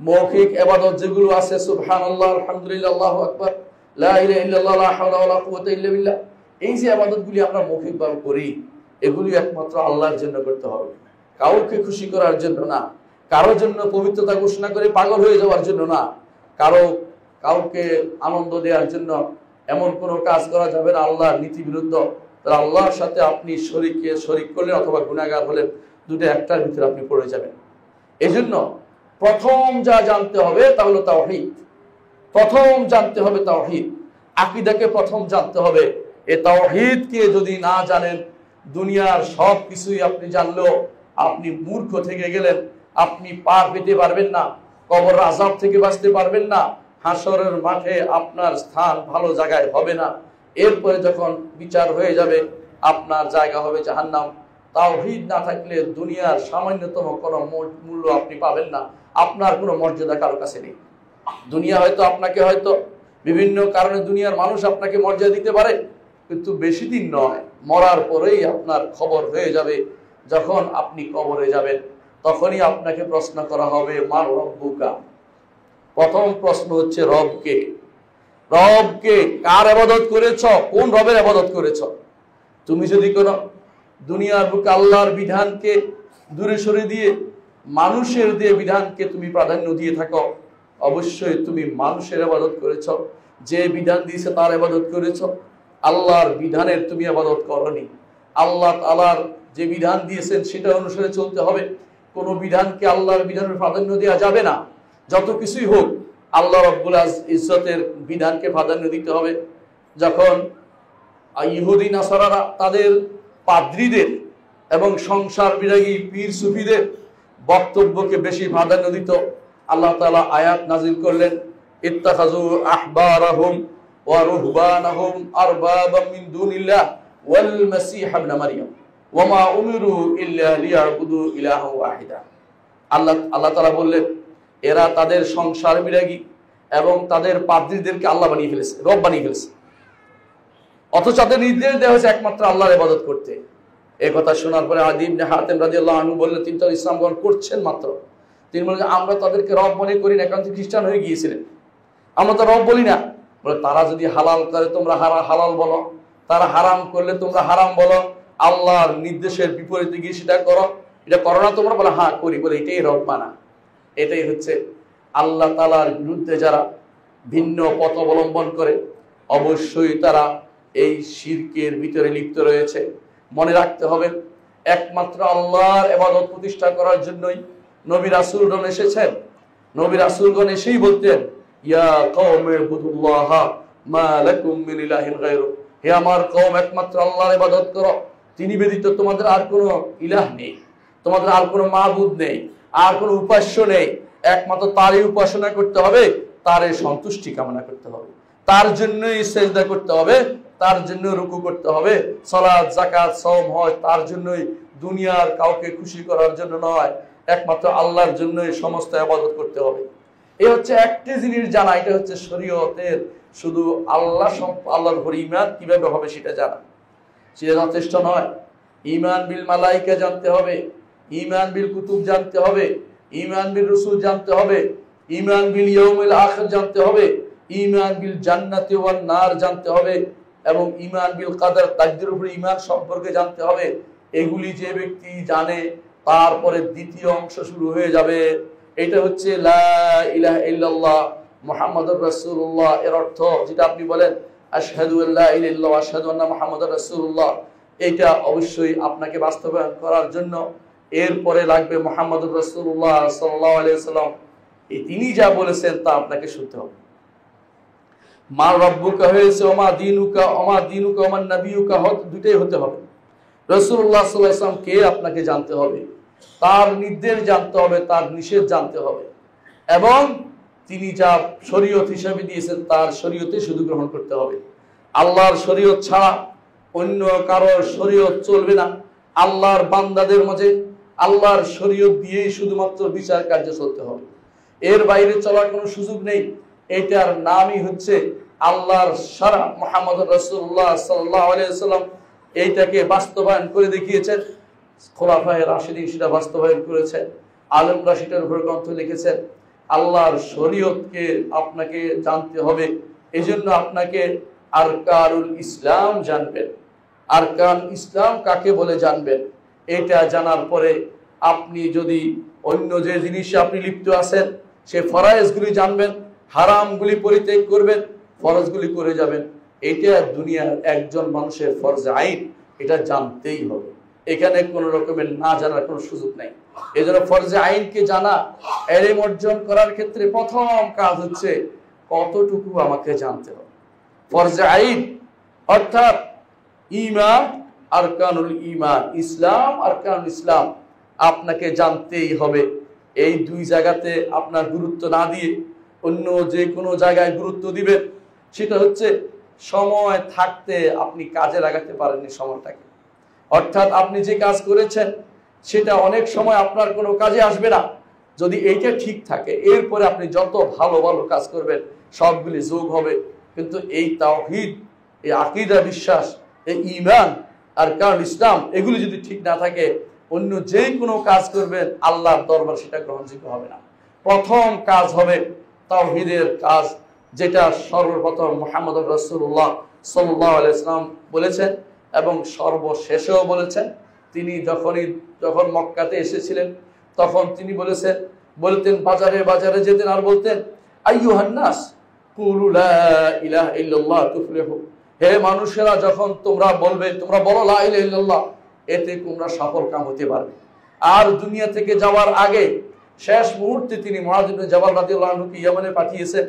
মৌখিক ইবাদত যেগুলো আছে, সুবহানাল্লাহ, আলহামদুলিল্লাহ, আল্লাহু আকবার, লা ইলাহা ইল্লাল্লাহ, লা হাওলা ওয়ালা কুওয়াতা ইল্লা বিল্লাহ, এই যে ইবাদতগুলি আমরা মৌখিকভাবে করি, এগুলি একমাত্র আল্লাহর জন্য করতে হবে, কাউকে খুশি করার জন্য না, কারোর জন্য পবিত্রতা ঘোষণা করে পাগল হয়ে যাওয়ার জন্য না, কাউকে আনন্দ দেওয়ার জন্য এমন কোনো কাজ করা যাবে না আল্লাহর নীতি বিরুদ্ধ। তাহলে আল্লাহর সাথে আপনি শরীক করলেন অথবা গুনাহগার হলেন, দুটো একটার ভিতরে আপনি পড়ে যাবেন। এজন্য প্রথম যা জানতে হবে তা হলো তাওহীদ। প্রথম জানতে হবে তাওহীদ, আকীদাকে প্রথম জানতে হবে। এই তাওহীদকে যদি না জানেন, দুনিয়ার সব কিছুই আপনি জানলেও আপনি মূর্খ থেকে গেলেন, আপনি পার পেতে পারবেন না, কবর আযাব থেকে বাঁচতে পারবেন না, হাসরের মাঠে আপনার স্থান ভালো জায়গায় হবে না। এরপরে যখন বিচার হয়ে যাবে, আপনার জায়গা হবে জাহান্নাম। তাওহীদ না থাকলে দুনিয়ার সামান্যতম কোনো মূল্য আপনি পাবেন না, আপনার কোনো মর্যাদা কারো কাছে নেই। দুনিয়া হয়তো বিভিন্ন কারণে দুনিয়ার মানুষ আপনাকে মর্যাদা দিতে পারে, কিন্তু বেশি দিন নয়, মরার পরেই আপনার খবর হয়ে যাবে। যখন আপনি কবরে যাবেন, তখনই আপনাকে প্রশ্ন করা হবে, মান রব্বুকা। প্রথম প্রশ্ন হচ্ছে রবকে। রবকে কার ইবাদত করেছ, কোন রবের ইবাদত করেছ? তুমি যদি কোনো দুনিয়ার বুকে আল্লাহর বিধানকে দূরে সরে দিয়ে মানুষের দিয়ে বিধানকে তুমি প্রাধান্য দিয়ে থাকো, অবশ্যই তুমি মানুষের ইবাদত করেছ। যে বিধান দিয়েছে তার ইবাদত করেছ, আল্লাহর বিধানের তুমি ইবাদত করনি। আল্লাহ তাআলার যে বিধান দিয়েছেন সেটা অনুসারে চলতে হবে। কোনো বিধানকে আল্লাহর বিধানের প্রাধান্য দেওয়া যাবে না। যত কিছুই হোক, আল্লাহ রাব্বুল ইজ্জতের বিধানকে প্রাধান্য দিতে হবে। যখন ইহুদি নাসারারা তাদের পাদ্রীদের এবং সংসার বিরাগী পীর সুফিদের বক্তব্যকে বেশি প্রাধান্য দিত, আল্লাহ তাআলা আয়াত নাযিল করলেন, ইত্তাখাযু আহবারাহুম ওয়া রুহবানাহুম আরবাবাম মিন দুনিল্লাহ ওয়াল মাসীহ ইবনে মারইয়াম ওয়া মা উমিরু ইল্লা লিয়াবুদু ইলাহান ওয়াহিদা। আল্লাহ তাআলা বললেন, এরা তাদের সংসার বিরাগী এবং তাদের পাদ্রীদেরকে আল্লাহ বানিয়ে ফেলেছে, রব বানিয়ে ফেলেছে, অথচ তাদের নির্দেশ দেওয়া হয়েছে একমাত্র আল্লাহর ইবাদত করতে। এই কথা শোনার পরে আদী ইবনে হাতেম রাদিয়াল্লাহু আনহু বললেন, তিনি তো ইসলাম গ্রহণ করছেন মাত্র, তিনি বললেন আমরা তাদেরকে রব মনে করি না, কারণ খ্রিস্টান হয়ে গিয়েছিলেন, আমরা তো রব বলি না। বলে তারা যদি হালাল করে তোমরা হালাল বলো, তারা হারাম করলে তোমরা হারাম বলো, আল্লাহর নির্দেশের বিপরীতে গিয়ে সেটা করো, এটা করো না তোমরা? বলে হ্যাঁ করি। বলে এটাই রব মানা। এটাই হচ্ছে আল্লাহ তাআলার বিরুদ্ধে যারা ভিন্ন পথ অবলম্বন করে অবশ্যই তারা এই শিরকের ভিতরে লিপ্ত রয়েছে। মনে রাখতে হবে, একমাত্র আল্লাহর ইবাদত প্রতিষ্ঠা করার জন্যই নবী রাসূলগণ এসেছেন। নবী রাসূলগণ এসেই বলতেন, ইয়া কওমি ইবুদুল্লাহ মা লাকুম মিন ইলাহিন গায়রু, হে আমার কওম একমাত্র আল্লাহর ইবাদত করো, তিনি ব্যতীত তোমাদের আর কোনো ইলাহ নেই, তোমাদের আর কোনো মাবুদ নেই, আর কোনো উপাস্য নেই, একমাত্র তারই উপাসনা করতে হবে, তারই সন্তুষ্টি কামনা করতে হবে, তার জন্যই সিজদা করতে হবে, তার জন্য রুকু করতে হবে, সালাত যাকাত সওম হজ তার জন্যই, দুনিয়ার কাউকে খুশি করার জন্য নয়, একমাত্র আল্লাহর জন্যই সমস্ত ইবাদত করতে হবে। এই হচ্ছে একটি জিনিস জানা, এটা হচ্ছে শরীয়তের শুধু আল্লাহর উপর ঈমান কিভাবে হবে সেটা জানা, সেটা যথেষ্ট নয়। ঈমান বিল মালাইকা জানতে হবে, ঈমান বিল কুতুব জানতে হবে, ঈমান বিল রাসূল জানতে হবে, ঈমান বিল ইয়াউমিল আখির জানতে হবে, ঈমান বিল জান্নাতি ওয়ান নার জানতে হবে, এবং ঈমান বিল কদর তাকদীরের উপর ঈমান সম্পর্কে জানতে হবে। এগুলি যে ব্যক্তি জানে, তারপরে দ্বিতীয় অংশ শুরু হয়ে যাবে, এটা হচ্ছে লা ইলাহা ইল্লাল্লাহ মুহাম্মাদুর রাসূলুল্লাহ। এর অর্থ যেটা আপনি বলেন আশহাদু আল্লা ইলাহা ইল্লাল্লাহ ওয়া আশহাদু আন্না মুহাম্মাদুর রাসূলুল্লাহ, এটা অবশ্যই আপনাকে বাস্তবায়ন করার জন্য এরপরে লাগবে মুহাম্মাদুর রাসূলুল্লাহ সাল্লাল্লাহু আলাইহি ওয়াসাল্লাম, তিনি যা বলেছেন তা আপনাকে শুনতে হবে। মা রব্বুকা হয়েছে ওমা দিনুকা, ওমা দিনুকা ওমা নবিয়ুকা, দুটেই হতে হবে। রাসূলুল্লাহ সাল্লাল্লাহু আলাইহি ওয়াসাল্লাম কে আপনাকে জানতে হবে, তার নির্দেশ জানতে হবে, তার নিষেধ জানতে হবে, এবং তিনি যা শরীয়ত হিসেবে দিয়েছেন তার শরীয়তে শুধু গ্রহণ করতে হবে। আল্লাহর শরীয়ত ছাড়া অন্য কারোর শরীয়ত চলবে না। আল্লাহর বান্দাদের মাঝে আল্লাহর শরীয়ত দিয়েই শুধুমাত্র বিচার কার্য চলতে হবে, এর বাইরে চলার কোনো সুযোগ নেই। এটার নামই হচ্ছে আল্লাহর শরআ। মুহাম্মদুর রাসূলুল্লাহ সাল্লাল্লাহু আলাইহি ওয়াসাল্লাম এইটাকে বাস্তবায়ন করে দেখিয়েছেন, খোলাফায়ে রাশিদিন সেটা বাস্তবায়ন করেছেন, আলেমরা সেটার উপর গ্রন্থ লিখেছেন। আল্লাহর শরীয়তকে আপনাকে জানতে হবে, এজন্য আপনাকে আরকানুল ইসলাম জানবেন। আরকান ইসলাম কাকে বলে জানবেন, এটা জানার পরে আপনি যদি অন্য যে জিনিসে আপনি লিপ্ত আছেন সে ফরজগুলি জানবেন, হারামগুলি পরিত্যাগ করবেন, ফরজগুলি করে যাবেন। এটা দুনিয়ার একজন মানুষের ফরজ আইন, এটা জানতেই হবে, এখানে কোনো রকমের না জানার কোনো সুযোগ নাই। এজন্য ফরজ আইনকে জানা, ইলম অর্জন করার ক্ষেত্রে প্রথম কাজ হচ্ছে কতটুকু আমাকে জানতে হবে। ফরজ আইন অর্থাৎ ঈমান, আরকানুল ঈমান, ইসলাম আরকানুল ইসলাম আপনাকে জানতেই হবে। এই দুই জায়গাতে আপনার গুরুত্ব না দিয়ে অন্য যে কোনো জায়গায় গুরুত্ব দিবেন, সেটা হচ্ছে সময় থাকতে আপনি কাজে লাগাতে পারেননি সময়টাকে। অর্থাৎ আপনি যে কাজ করেছেন সেটা অনেক সময় আপনার কোনো কাজে আসবে না, যদি এইটা ঠিক থাকে এরপরে আপনি যত ভালো ভালো কাজ করবেন সবগুলি যোগ হবে। কিন্তু এই তাওহীদ, এই আকীদা বিশ্বাস, এই ঈমান আর কারণ ইসলাম এগুলি যদি ঠিক না থাকে, অন্য যে কোনো কাজ করবেন আল্লাহর দরবার সেটা গ্রহণযোগ্য হবে না। প্রথম কাজ হবে তাওহীদের কাজ, যেটা সর্বপ্রথম মুহাম্মদুর রাসূলুল্লাহ সাল্লাল্লাহু আলাইহি ওয়াসাল্লাম বলেছেন এবং সর্বশেষেও বলেছেন। তিনি যখন মক্কাতে এসেছিলেন তখন তিনি বলতেন বাজারে বাজারে যেতেন আর বলতেন, আইয়ুহান নাস কুলু লা ইলাহা ইল্লাল্লাহ তুফলিহু, হে মানুষেরা যখন তোমরা বলো লা ইলাহা ইল্লাল্লাহ, এতে তোমরা সফল কাম হতে পারবে। আর দুনিয়া থেকে যাওয়ার আগে শেষ মুহূর্তে তিনি মুআয ইবনে জাবাল রাদিয়াল্লাহু আনহুকে ইয়েমেনে পাঠিয়েছেন।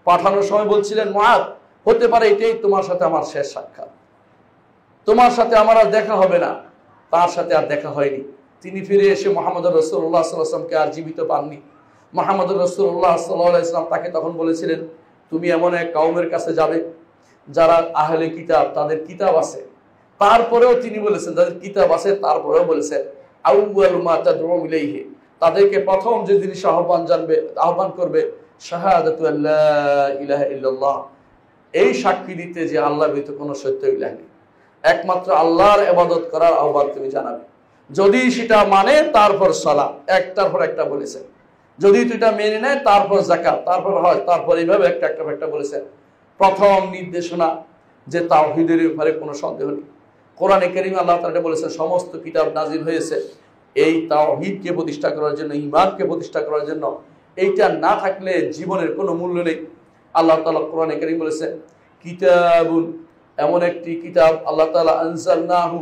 পাঠানোর সময় বলছিলেন, মুআয হতে পারে এটাই তোমার সাথে আমার শেষ সাক্ষাৎ, তোমার সাথে আমার আর দেখা হবে না। তার সাথে আর দেখা হয়নি। তিনি ফিরে এসে মুহাম্মদ রাসূলুল্লাহ সাল্লাল্লাহু আলাইহি ওয়াসাল্লামকে আর জীবিত পাননি। মুহাম্মদুর রাসূলুল্লাহ সাল্লাল্লাহু আলাইহি ওয়াসাল্লাম তাকে তখন বলেছিলেন, তুমি এমন এক কওমের কাছে যাবে যারা আহলে কিতাব, তাদের কিতাব আছে। তারপরেও তিনি বলেছেন যাদের কিতাব আছে, তারপরেও বলেছেন আউয়ালু মা তাদউ ইলাইহি, তাদেরকে প্রথম যে জিনিস আহ্বান করবে শাহাদাতু আল্লা ইলাহা ইল্লাল্লাহ, এই সাক্ষী দিতে যে আল্লাহ ব্যতীত কোনো সত্য ইলাহ নেই, একমাত্র আল্লাহর ইবাদত করার আহ্বান তুমি জানাবে। যদি সেটা মানে তারপর সালাত, একটার পর একটা বলেছেন। যদি এটা মেনে নেয় তারপর যাকাত, তারপর হজ, তারপর এইভাবে একটা বলেছেন। প্রথম নির্দেশনা যে তাওহীদের ব্যাপারে কোনো সন্দেহ নেই। কোরআনে কারীমে আল্লাহ তাআলা বলেছেন সমস্ত কিতাব নাজিল হয়েছে এই তাওহীদকে প্রতিষ্ঠা করার জন্য, ঈমানকে প্রতিষ্ঠা করার জন্য। এইটা না থাকলে জীবনের কোনো মূল্য নেই। আল্লাহ তাআলা কোরআনে কারীম বলেছেন কিতাবুন, এমন একটি কিতাব আল্লাহ তাআলা আনজালনাহু,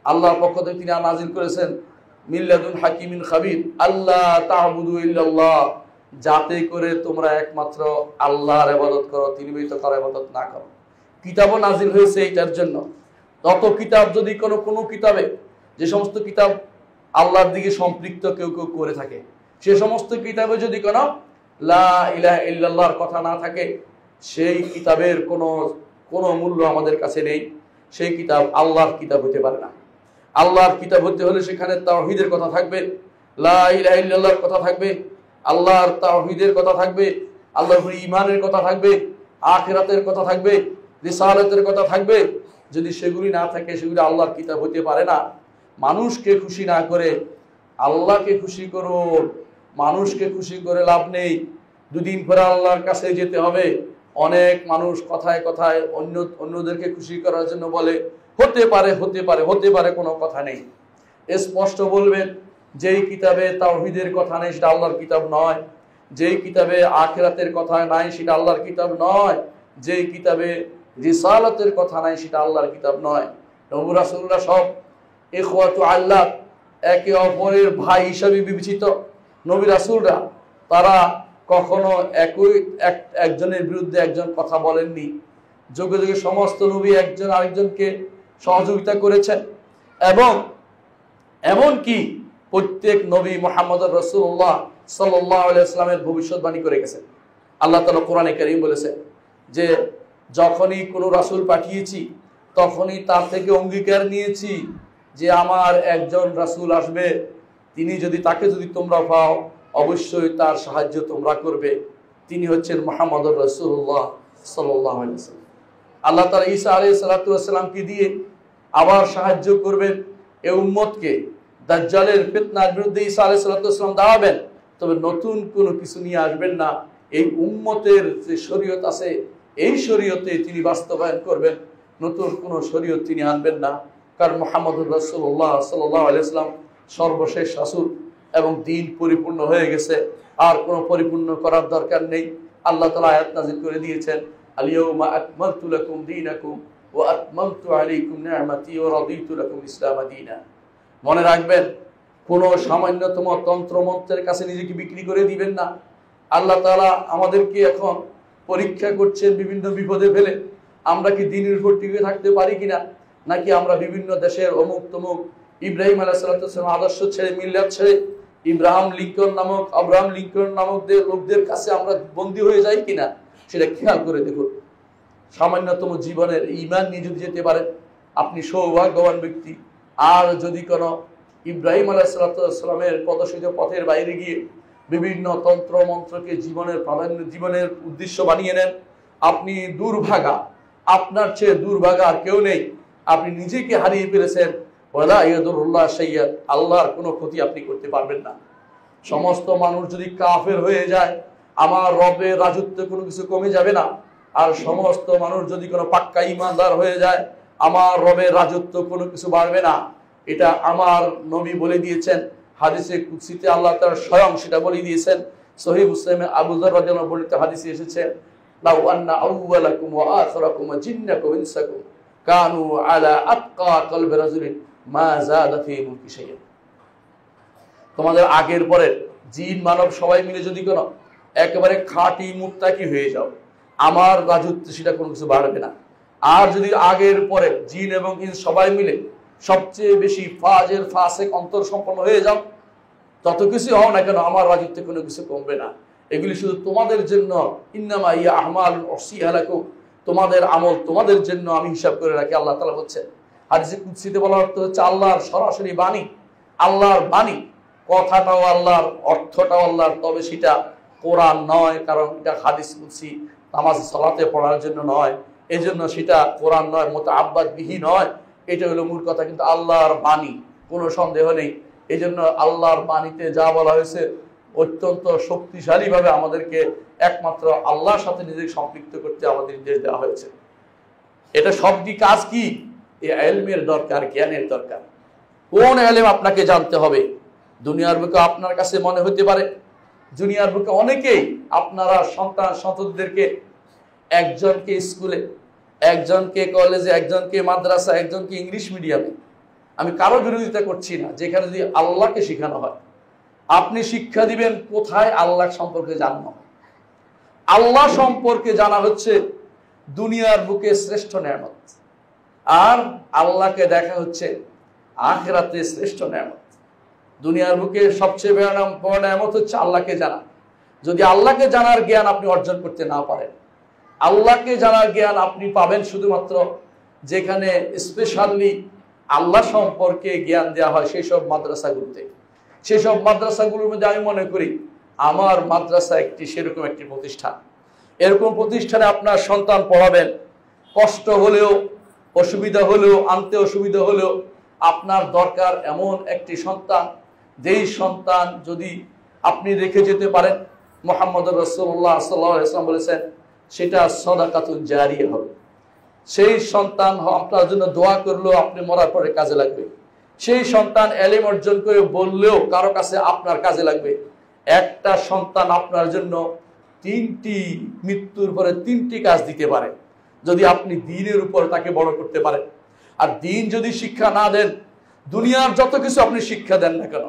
আল্লাহর পক্ষ থেকে তিনি নাজিল করেছেন, মিল্লাদুন হাকিমিন খাবির, আল্লাহ তা'বুদু ইল্লাল্লাহ, যাতে করে তোমরা একমাত্র আল্লাহর ইবাদত করো, তিনি ব্যতীত কারো ইবাদত না করো। কিতাবও নাজিল হয়েছে এইটার জন্য। তত কিতাব যদি কোনো কিতাবে, যে সমস্ত কিতাব আল্লাহর দিকে সম্পৃক্ত কেউ করে থাকে, সে সমস্ত কিতাবে যদি কোনো লা ইলাহা ইল্লাল্লাহর কথা না থাকে, সেই কিতাবের কোনো মূল্য আমাদের কাছে নেই। সেই কিতাব আল্লাহর কিতাব হতে পারে না। আল্লাহর কিতাব হতে হলে সেখানে তাওহীদের কথা থাকবে, লা ইলাহা ইল্লাল্লাহর কথা থাকবে, আল্লাহর তাওহীদের কথা থাকবে, আল্লাহর উপর ঈমানের কথা থাকবে, আখিরাতের কথা থাকবে, রিসালাতের কথা থাকবে। যদি সেগুলি না থাকে, সেগুলি আল্লাহর কিতাব হতে পারে না। মানুষকে খুশি না করে আল্লাহকে খুশি করুন। মানুষকে খুশি করে লাভ নেই। দুদিন পরে আল্লাহর কাছে যেতে হবে। অনেক মানুষ কথায় কথায় অন্যদেরকে খুশি করার জন্য বলে হতে পারে, কোনো কথা নেই। স্পষ্ট বলবেন যেই কিতাবে তাওহীদের কথা নেই সেটা আল্লাহর কিতাব নয়, যেই কিতাবে আখিরাতের কথা নাই সেটা আল্লাহর কিতাব নয়, যেই কিতাবে রিসালাতের কথা নাই সেটা আল্লাহর কিতাব নয়। নবী রাসূলুল্লাহ সব ইখওয়াতু আল্লাহ, একে অপরের ভাই হিসাবে বিবেচিত নবী রাসূলরা, তারা কখনো একজনের বিরুদ্ধে একজন কথা বলেননি। যুগে যুগে সমস্ত নবী একজন আরেকজনকে সহযোগিতা করেছেন, এবং এমনকি প্রত্যেক নবী মুহাম্মদুর রাসূলুল্লাহ সাল্লাল্লাহু আলাইহি ওয়াসাল্লামের ভবিষ্যৎবাণী করে গেছেন। আল্লাহ তাআলা কোরআনে কারীম বলেছেন যে যখনই কোনো রাসূল পাঠিয়েছি তখনই তার থেকে অঙ্গীকার নিয়েছি যে আমার একজন রাসূল আসবে, তাকে যদি তোমরা পাও অবশ্যই তার সাহায্য তোমরা করবে। তিনি হচ্ছেন মুহাম্মদুর রাসূলুল্লাহ সাল্লাল্লাহু আলাইহি ওয়াসাল্লাম। আল্লাহ তাআলা ঈসা আলাইহিস সালাতু ওয়াসসালামকে দিয়ে আবার সাহায্য করবেন এই উম্মতকে। দাজ্জালের ফিতনার বিরুদ্ধে ঈসা আলাইহিস সালাতু ওয়াসসালাম দাঁড়াবেন, তবে নতুন কোনো কিছু নিয়ে আসবেন না। এই উম্মতের যে শরীয়ত আছে এই শরীয়তে তিনি বাস্তবায়ন করবেন, নতুন কোনো শরীয়ত তিনি আনবেন না। কারণ মুহাম্মদুর রাসূলুল্লাহ সাল্লাল্লাহু আলাইহি ওয়াসাল্লাম সর্বশেষ রাসূল এবং দ্বীন পরিপূর্ণ হয়ে গেছে, আর কোনো পরিপূর্ণ করার দরকার নেই। আল্লাহ তাআলা আয়াত নাযিল করে দিয়েছেন আল-ইয়াওমা আকমালতু লাকুম দীনাকুম ওয়া আতমামতু আলাইকুম নি'মাতি ওয়া রাদিতু লাকুম ইসলাম দীনা। মনে রাখবেন, কোনো সামান্যতম তন্ত্রমন্ত্রের কাছে নিজেকে বিক্রি করে দিবেন না। আল্লাহ তাআলা আমাদেরকে এখন পরীক্ষা করছেন বিভিন্ন বিপদে ফেলে। আমরা কি দ্বীনের উপর টিকে থাকতে পারি কিনা, নাকি আমরা বিভিন্ন দেশের অমুক তমুক ইব্রাহিম আলাইহিস সালাম আদর্শ ছেড়ে, মিল্লাত ছেড়ে আব্রাহাম লিঙ্কন নামক লোকদের কাছে আমরা বন্দী হয়ে যাই কিনা, সেটা খেয়াল করে দেখুন। সামান্যতম জীবনের ঈমান নিয়ে যদি যেতে পারেন আপনি সৌভাগ্যবান ব্যক্তি। আর যদি কোনো ইব্রাহিম আলাইহিস সালামের প্রদর্শিত পথের বাইরে গিয়ে বিভিন্ন তন্ত্র মন্ত্রকে জীবনের উদ্দেশ্য বানিয়ে নেন, আপনি দুর্ভাগা। আপনার চেয়ে দুর্ভাগা আর কেউ নেই। আপনি নিজেকে হারিয়ে ফেলেছেন। ওয়ালা ইয়াদুরুল্লাহ শাইআ, আল্লাহর কোনো ক্ষতি আপনি করতে পারবেন না। সমস্ত মানুষ যদি কাফের হয়ে যায়, আমার রবের রাজত্বে কোনো কিছু কমে যাবে না। আর সমস্ত মানুষ যদি কোনো পাক্কা ঈমানদার হয়ে যায়, আমার রবের রাজত্ব কোনো কিছু বাড়বে না। এটা আমার নবী বলে দিয়েছেন। হাদিসে কুদসিতে আল্লাহ তাআলা স্বয়ং সেটা বলে দিয়েছেন। সহিহ মুসলিমে আবু যর রাদিয়াল্লাহু আনহু বর্ণিত হাদিসে এসেছে, লাউ আন্না আউওয়ালাকুম ওয়া আখিরাকুম ওয়া জিন্নাকুম ওয়া ইনসাকুম কানু আলা আতকা কলবি রাজুলিন মা যাদা ফি মুলকি শাইআ। তোমাদের আগের পরের জিন মানব সবাই মিলে যদি কোনো একেবারে খাঁটি মুত্তাকি হয়ে যাও, আমার রাজত্বে সেটা কোনো কিছু বাড়বে না। আর যদি আগের পরে জিন এবং ইনস সবাই মিলে সবচেয়ে বেশি ফাজের ফাসেক অন্তর সম্পন্ন হয়ে যাও, যত কিছু হও না কেন আমার রাজত্বে কোনো কিছু কমবে না, এগুলি শুধু তোমাদের জন্য, ইন্নামা ইয়া আমালুন উহসিহা লাকুম, তোমাদের আমল তোমাদের জন্য আমি হিসাব করে রাখি, আল্লাহ তাআলা বলছেন। হাদিসে কুদসিতে বলার অর্থ হচ্ছে আল্লাহর সরাসরি বাণী, আল্লাহর বাণী, কথাটাও আল্লাহর, অর্থটাও আল্লাহর, তবে সেটা কোরআন নয়, কারণ এটা হাদিস কুদসি, নামাজ সালাতে পড়ার জন্য নয়, এজন্য সেটা কোরআন নয়, মুতাআব্বাদ বিহি নয়, এটা হলো মূল কথা, কিন্তু আল্লাহর বাণী, কোনো সন্দেহ নেই। এই জন্য আল্লাহর বাণীতে যা বলা হয়েছে অত্যন্ত শক্তিশালীভাবে আমাদেরকে একমাত্র আল্লাহর সাথে নিজেকে সম্পৃক্ত করতে আমাদের নির্দেশ দেওয়া হয়েছে। এটা সবটি কাজ কি? এই ইলমের দরকার, জ্ঞানের দরকার। কোন ইলম আপনাকে জানতে হবে? দুনিয়ার বুকে আপনার কাছে মনে হতে পারে, দুনিয়ার বুকে অনেকেই আপনারা সন্তান সন্ততিদেরকে, একজনকে স্কুলে, একজনকে কলেজে, একজনকে মাদ্রাসা, একজনকে ইংলিশ মিডিয়ামে, আমি কারো বিরোধিতা করছি না, যেখানে যদি আল্লাহকে শেখানো হয়, আপনি শিক্ষা দিবেন কোথায়? আল্লাহ সম্পর্কে জানানো। আল্লাহ সম্পর্কে জানা হচ্ছে দুনিয়ার বুকে শ্রেষ্ঠ নেয়ামত, আর আল্লাহকে দেখা হচ্ছে আখিরাতে শ্রেষ্ঠ নেয়ামত। দুনিয়ার বুকে সবচেয়ে বড় নেয়ামত হচ্ছে আল্লাহকে জানা। যদি আল্লাহকে জানার জ্ঞান আপনি অর্জন করতে না পারেন, আল্লাহকে জানার জ্ঞান আপনি পাবেন শুধুমাত্র যেখানে স্পেশালি আল্লাহ সম্পর্কে জ্ঞান দেওয়া হয় সেই সব মাদ্রাসাগুলোতে। সেই সব মাদ্রাসাগুলোর মধ্যে আমি মনে করি আমার মাদ্রাসা একটি সেরকম একটি প্রতিষ্ঠান। এরকম প্রতিষ্ঠানে আপনার সন্তান পড়াবেন, কষ্ট হলেও, অসুবিধা হলেও, আনতে অসুবিধা হলেও আপনার দরকার এমন একটি সন্তান, যেই সন্তান যদি আপনি রেখে যেতে পারেন, মুহাম্মদ রাসূলুল্লাহ সাল্লাল্লাহু আলাইহি ওয়াসাল্লাম বলেছেন সেটা সাদাকাতুন জারিয়া হবে। সেই সন্তান আপনার জন্য দোয়া করলেও আপনি মরার পরে কাজে লাগবে। সেই সন্তান ইলম অর্জন করে বললেও কারো কাছে আপনার কাজে লাগবে। একটা সন্তান আপনার জন্য মৃত্যুর পরে 3টি কাজ দিতে পারে, যদি আপনি দ্বীনের উপর তাকে বড় করতে পারেন। আর দ্বীন যদি শিক্ষা না দেন, দুনিয়ার যত কিছু আপনি শিক্ষা দেন না কেন,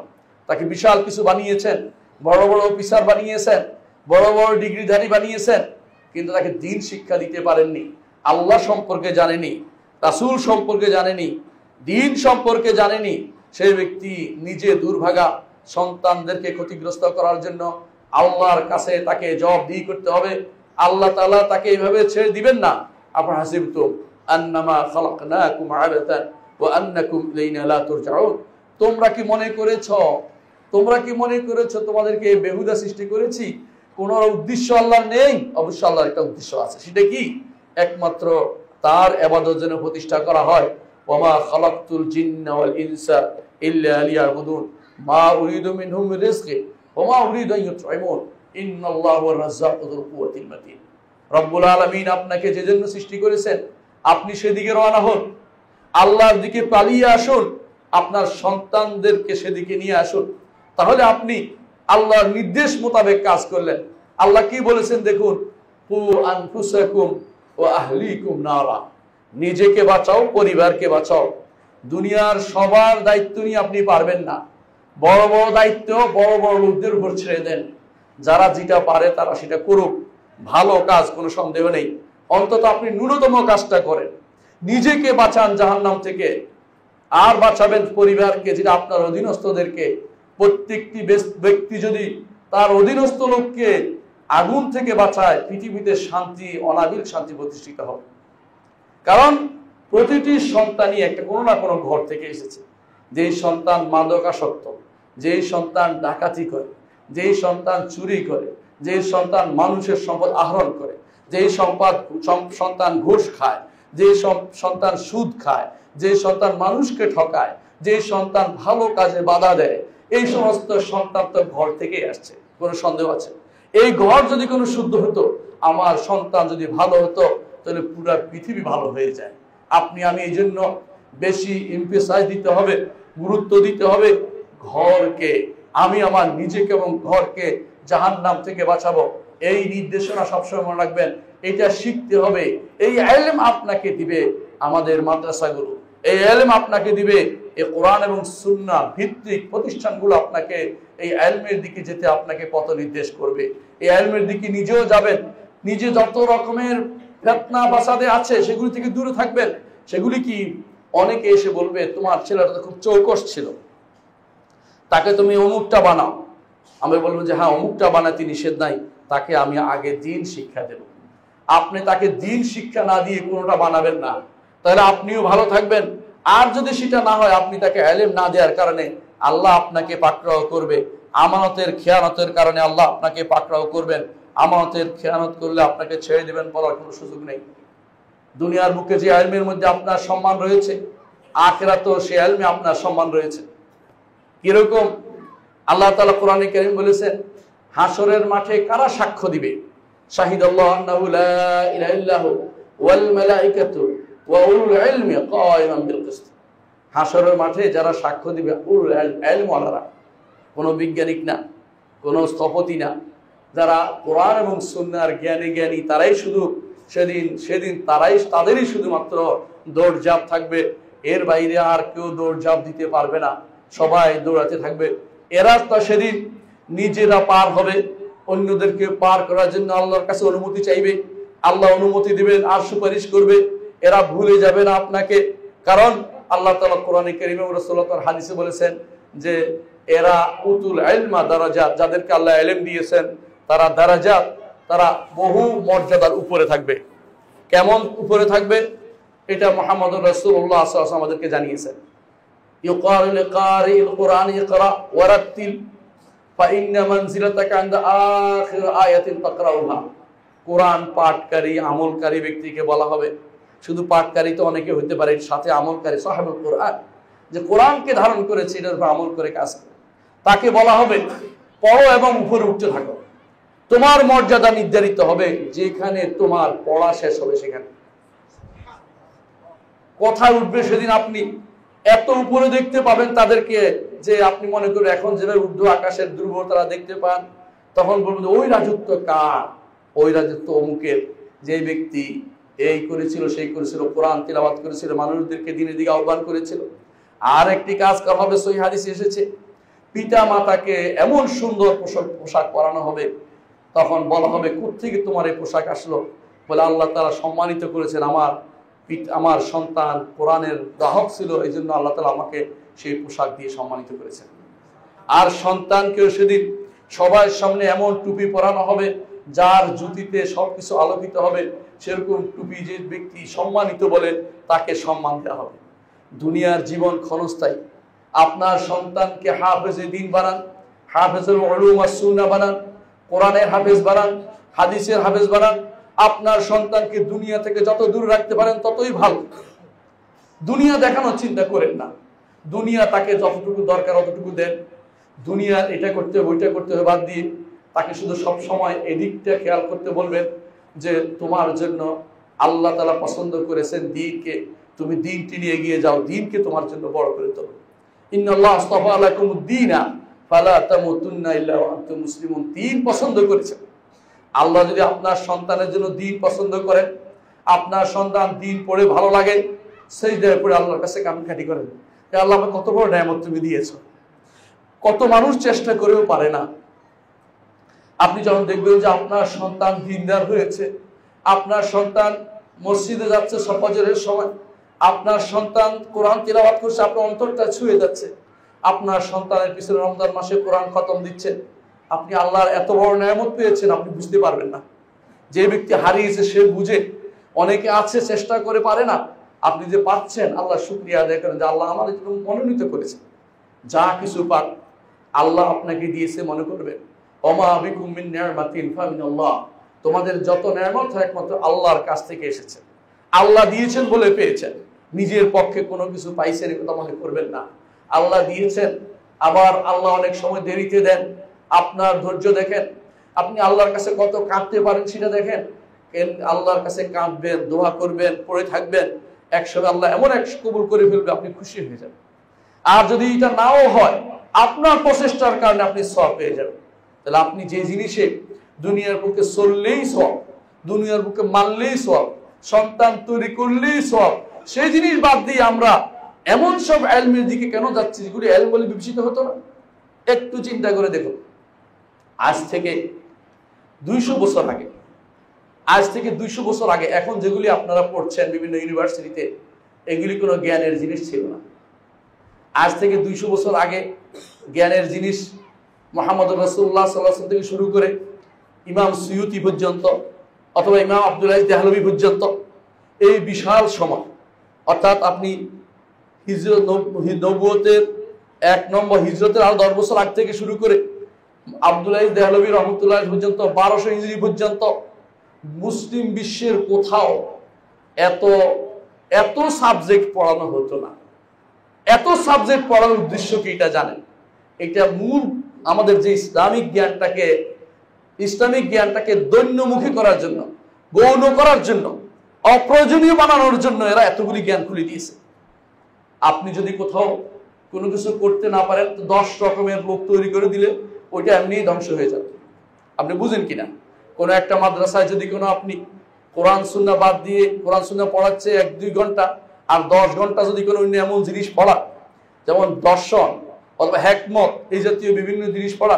তাকে বিশাল কিছু বানিয়েছেন, বড় বড় অফিসার বানিয়েছেন, বড় বড় ডিগ্রিধারী বানিয়েছেন, কিন্তু তাকে দ্বীন শিক্ষা দিতে পারেননি, আল্লাহ সম্পর্কে জানেনি, রাসূল সম্পর্কে জানেনি, দ্বীন সম্পর্কে জানেনি, সেই ব্যক্তি নিজে দুর্ভাগা, সন্তানদেরকে ক্ষতিগ্রস্ত করার জন্য আল্লাহর কাছে তাকে জবাবদিহি করতে হবে। আল্লাহ তাআলা তাকে এইভাবে ছেড়ে দিবেন না। আপনারা হাসিবতুম আন্নামা খালাকনাকুম আবাতান ওয়া আন্নাকুম ইলাইনা লা তুরজাউন, তোমরা কি মনে করেছো তোমাদেরকে বেহুদা সৃষ্টি করেছি? কোনো উদ্দেশ্য আল্লাহর নেই? অবশ্যই আল্লাহর একটা উদ্দেশ্য আছে। সেটা কি? একমাত্র তার ইবাদতের জন্য প্রতিষ্ঠা করা হয়। ওয়ামা খালাকতুল জিন্না ওয়াল ইনসা ইল্লা লিয়াবুদুন মা উরিদু মিনহুম মিন রিজকি ওয়ামা উরিদু আন ইউতঈমুন ইন্নাল্লাহু ওয়ার রাজ্জাকু যুল কুওয়াতিল মাতিন। রব্বুল আলামিন আপনাকে যে জন্য সৃষ্টি করেছেন, আপনি সেদিকে রওনা হন, আল্লাহর দিকে পালিয়ে আসুন, আপনার সন্তানদেরকে সেদিকে নিয়ে আসুন। তাহলে আপনি আল্লাহর নির্দেশ মোতাবেক কাজ করলেন। আল্লাহ কি বলেছেন দেখুন, কু আনফুসাকুম ওয়া আহলিকুম নারা, নিজেকে বাঁচাও, পরিবারকে বাঁচাও। দুনিয়ার সবার দায়িত্ব নিয়ে আপনি পারবেন না, বড় বড় দায়িত্ব বড় বড় লোকদের উপর ছেড়ে দেন। যারা যেটা পারে তারা সেটা করুক, ভালো কাজ, কোনো সন্দেহ নেই। অন্তত আপনি ন্যূনতম কাজটা করেন, নিজেকে বাঁচান জাহান্নাম থেকে, আর বাঁচাবেন পরিবারকে, যেটা আপনার অধীনস্থদেরকে। প্রত্যেকটি ব্যক্তি যদি তার অধীনস্থ লোককে আগুন থেকে বাঁচায়, পৃথিবীতে শান্তি, অনাবিল শান্তি প্রতিষ্ঠিত হবে। কারণ প্রতিটি সন্তানই একটা কোনো না কোনো ঘর থেকে এসেছে। যেই সন্তান মাদকাসক্ত, যেই সন্তান ডাকাতি করে, যেই সন্তান চুরি করে, যেই সন্তান মানুষের সম্পদ আহরণ করে, যেই সন্তান ঘুষ খায়, যেই সন্তান সুদ খায়, যে সন্তান মানুষকে ঠকায়, যে সন্তান ভালো কাজে বাধা দেয়, এই সমস্ত সন্তান তো ঘর থেকেই আসছে, কোনো সন্দেহ আছে? এই ঘর যদি কোনো শুদ্ধ হতো, আমার সন্তান যদি ভালো হতো, তাহলে পুরো পৃথিবী ভালো হয়ে যায়। আমি এই জন্য বেশি এমফাসাইজ দিতে হবে, গুরুত্ব দিতে হবে ঘরকে। আমি আমার নিজেকে এবং ঘরকে জাহান্নাম থেকে বাঁচাবো, এই নির্দেশনা সবসময় মনে রাখবেন। এটা শিখতে হবে। এই ইলম আপনাকে দিবে আমাদের মাদ্রাসাগুলো, এই ইলম আপনাকে দিবে এই কোরআন এবং সুন্নাহ ভিত্তিক প্রতিষ্ঠানগুলো। আপনাকে এই ইলমের দিকে যেতে আপনাকে পথ নির্দেশ করবে। এই ইলমের দিকে নিজেও যাবেন, নিজে যত রকমের ফিতনা ফাসাদে আছে সেগুলি থেকে দূরে থাকবেন। সেগুলি কি? অনেকে এসে বলবে তোমার ছেলেটা তো খুব চৌকস ছিল, তাকে তুমি অমুকটা বানাও, আমি বলবো যে হ্যাঁ অমুকটা বানাতে নিষেধ নাই, তাকে আমি আগে দিন শিক্ষা দেব। আপনি তাকে দিন শিক্ষা না দিয়ে কোনোটা বানাবেন না, তাহলে আপনিও ভালো থাকবেন। আর যদি সেটা না হয়, আপনি তাকে ইলম না দেওয়ার কারণে আল্লাহ আপনাকে পাকড়াও করবে। আমানতের খেয়ানতের কারণে আল্লাহ আপনাকে পাকড়াও করবেন। আমানতের খেয়ানত করলে আপনাকে ছেড়ে দেবেন বলার কোনো সুযোগ নেই। দুনিয়ার বুকে যে ইলমের মধ্যে আপনার সম্মান রয়েছে, আখিরাতেও সেই ইলমে আপনার সম্মান রয়েছে। কিরকম? আল্লাহ তাআলা কোরআনে কারীম বলেছেন, হাসরের মাঠে কারা সাক্ষ্য দিবে? শাহিদাল্লাহু আন্নাহু লা ইলাহা ইল্লাহু ওয়াল মালাইকাতু ওয়া উলুল ইলমি কায়িমান বিল কিসত। হাসরের মাঠে যারা সাক্ষ্য দিবে উলুল ইলম ওয়ালারা, কোনো বৈজ্ঞানিক না, কোনো স্থপতি না, যারা কোরআন এবং সুন্নাহর জ্ঞানী তারাই শুধু সেদিন তাদেরই শুধুমাত্র দৌড়ঝাঁপ থাকবে। এর বাইরে আর কেউ দৌড়ঝাঁপ দিতে পারবে না, সবাই দৌড়াতে থাকবে। এরা তো সেদিন নিজেরা পার হবে, অন্যদেরকে পার করার জন্য আল্লাহর কাছে অনুমতি চাইবে, আল্লাহ অনুমতি দিবেন আর সুপারিশ করবে। এরা ভুলে যাবে না আপনাকে, কারণ আল্লাহ তাআলা কোরআনে কারীমে এবং রাসূলুল্লাহর হাদিসে বলেছেন যে এরা উতুল ইলমা দারাজাত, যাদেরকে আল্লাহ ইলম দিয়েছেন তারা দারাজাত, তারা বহু মর্যাদার উপরে থাকবে। কেমন উপরে থাকবে? এটা মুহাম্মদুর রাসূলুল্লাহ সাল্লাল্লাহু আলাইহি ওয়াসাল্লাম আমাদেরকে জানিয়েছেন। ইউকালু লিকারিল কুরআন ইকরা ওয়ারাত্তিল ফাইন্না মানজিলাতাকা ইনদা আখির আয়াতিন তাকরাউহা। কোরআন পাঠকারী আমলকারী ব্যক্তিকে বলা হবে। শুধু পাঠকারী তো অনেকে হতে পারে, সাথে আমলকারী সাহেবুল কোরআন, যে কোরআনকে ধারণ করেছে, এটার উপর আমল করে কাজ করে, তাকে বলা হবে পড়ো এবং উপরে উঠতে থাকো। তোমার মর্যাদা নির্ধারিত হবে যেখানে তোমার পড়া শেষ হবে, সেখানে কোথায় উঠবে সেদিন আপনি এত উপরে দেখতে পাবেন তাদেরকে, যে আপনি মনে করেন এখন যেভাবে ঊর্ধ্ব আকাশের ধ্রুব তারা দেখতে পান, তখন বলবেন ওই রাজত্ব কার? ওই রাজত্ব অমুকের, যে ব্যক্তি এই করেছিল সেই করেছিল, কোরআন তিলাওয়াত করেছিল, মানুষদেরকে দিনের দিকে আহ্বান করেছিল। আর একটি কাজ করা হবে, সহিহ হাদিসে এসেছে, পিতা মাতাকে এমন সুন্দর পোশাক পরানো হবে। তখন বলা হবে কোত্থেকে তোমার এই পোশাক আসলো? বলে আল্লাহ তাআলা সম্মানিত করেছেন, আমার সন্তান কোরআনের গ্রাহক ছিল, এই জন্য আল্লাহ তাআলা আমাকে সেই পোশাক দিয়ে সম্মানিত করেছেন। আর সন্তানকেও সেদিন সবার সামনে এমন টুপি পরানো হবে যার জুতিতে সবকিছু আলোকিত হবে। সেরকম টুপি যে ব্যক্তি সম্মানিত বলে তাকে সম্মান দেওয়া হবে। দুনিয়ার জীবন ক্ষণস্থায়ী। আপনার সন্তানকে হাফেজে দ্বীন বানান, হাফেজুল উলুম ওয়াস সুন্নাহ বানান, কোরআনের হাফেজ বানান, হাদিসের হাফেজ বানান। আপনার সন্তানকে দুনিয়া থেকে যত দূর রাখতে পারেন ততই ভালো। দুনিয়া দেখানোর চিন্তা করেন না, দুনিয়া তাকে যতটুকু দরকার অতটুকু দেন। দুনিয়ার এটা করতে হবে ওইটা করতে হবে বাদ দিয়ে তাকে শুধু সব সময় এদিকটা খেয়াল করতে বলবেন যে তোমার জন্য আল্লাহ তাআলা পছন্দ করেছেন দ্বীনকে, তুমি দ্বীনটি নিয়ে এগিয়ে যাও, দ্বীনকে তোমার জন্য বড় করে তোলো। ইন্নাল্লাহ আস্তাফা লাকুমুদ-দীনা ফালা তামুতুন্না ইল্লা ওয়া আনতুম মুসলিমুন। দ্বীন পছন্দ করেছেন আল্লাহ। যদি আপনার সন্তানের জন্য দ্বীন পছন্দ করেন, আপনার সন্তান দ্বীন পড়ে ভালো লাগে, সিজদায় পড়ে আল্লাহর কাছে কান্নাকাটি করেন, আল্লাহ আমাকে কত বড় নিয়ামত তুমি দিয়েছো। কত মানুষ চেষ্টা করেও পারে না। আপনি যখন দেখবেন যে আপনার সন্তান দ্বীনদার হয়েছে, আপনার সন্তান মসজিদে যাচ্ছে ফজরের সময়, আপনার সন্তান কোরআন তিলাওয়াত করছে, আপনার অন্তরটা ছুঁয়ে যাচ্ছে, আপনার সন্তানের পিছনে রমজান মাসে কোরআন খতম দিচ্ছেন, আপনি আল্লাহর এত বড় নিয়ামত পেয়েছেন, আপনি বুঝতে পারবেন না। যে ব্যক্তি হারিয়েছে সে বুঝে, অনেকে আছে চেষ্টা করে পারে না। আপনি যে পাচ্ছেন আল্লাহ শুকরিয়া আদায় করেন যে আল্লাহ আমাদের জন্য মনোনীত করেছে। যা কিছু পাক আল্লাহ আপনাকে দিয়েছে মনে করবেন। ওমা বিকুম মিন নি'মাতিন ফামিনাল্লাহ। তোমাদের যত নিয়ামত হয় একমাত্র আল্লাহর কাছ থেকে এসেছে, আল্লাহ দিয়েছেন বলে পেয়েছেন। নিজের পক্ষে কোনো কিছু পাইছেন এ কথা মনে করবেন না। আল্লাহ দিয়েছেন, আবার আল্লাহ অনেক সময় দেরিতে দেন। আপনার ধৈর্য দেখেন, আপনি আল্লাহর কাছে কত কাঁদতে পারেন সেটা দেখেন। আল্লাহর কাছে কাঁদবেন, দোয়া করবেন, পড়ে থাকবেন, একসময় আল্লাহ এমন এক কবুল করে ফেলবে আপনি খুশি হয়ে যাবেন। আর যদি এটা নাও হয়, আপনার প্রচেষ্টার কারণে আপনি সওয়াব পেয়ে যাবেন। তাহলে আপনি যে জিনিসে দুনিয়ার বুকে চললেই সওয়াব, দুনিয়ার বুকে মানলেই সওয়াব, সন্তান তৈরি করলেই সওয়াব, সেই জিনিস বাদ দিয়ে আমরা এমন সব ইলমের দিকে কেন যাচ্ছি যেগুলি ইলম বলে বিবেচিত হতো না? একটু চিন্তা করে দেখুন। আজ থেকে 200 বছর আগে, আজ থেকে 200 বছর আগে এখন যেগুলি আপনারা পড়ছেন বিভিন্ন ইউনিভার্সিটিতে, এগুলি কোনো জ্ঞানের জিনিস ছিল না। আজ থেকে 200 বছর আগে জ্ঞানের জিনিস মুহাম্মদ রাসূলুল্লাহ সাল্লাল্লাহু আলাইহি ওয়াসাল্লাম থেকে শুরু করে ইমাম সুয়ুতি পর্যন্ত অথবা ইমাম আব্দুল আজিজ দেহলভী পর্যন্ত এই বিশাল সময়, অর্থাৎ আপনি নবুয়তের 1 নম্বর হিজরতের আরো 10 বছর আগ থেকে শুরু করে আব্দুল আজিজ দেহলভী রহমতুল্লাহ পর্যন্ত 1200 হিজরি পর্যন্ত মুসলিম বিশ্বের কোথাও এত সাবজেক্ট পড়ানো হতো না। এত সাবজেক্ট পড়ার উদ্দেশ্য কি এটা জানেন? এটা মূল আমাদের যে ইসলামিক জ্ঞানটাকে দৈন্যমুখী করার জন্য, গৌণ করার জন্য, অপ্রয়োজনীয় বানানোর জন্য এরা এতগুলি জ্ঞান খুলে দিয়েছে। আপনি যদি কোথাও কোনো কিছু করতে না পারেন তো 10 রকমের লোক তৈরি করে দিলে ওইটা এমনিই ধ্বংস হয়ে যাবে। আপনি বুঝেন কিনা? কোনো একটা মাদ্রাসায় যদি কোনো আপনি কোরআন সুন্নাহ বাদ দিয়ে কোরআন সুন্নাহ পড়াচ্ছে 1-2 ঘন্টা আর 10 ঘন্টা যদি কোনো এমন জিনিস পড়া, যেমন দর্শন অথবা হিকমত, এই জাতীয় বিভিন্ন জিনিস পড়া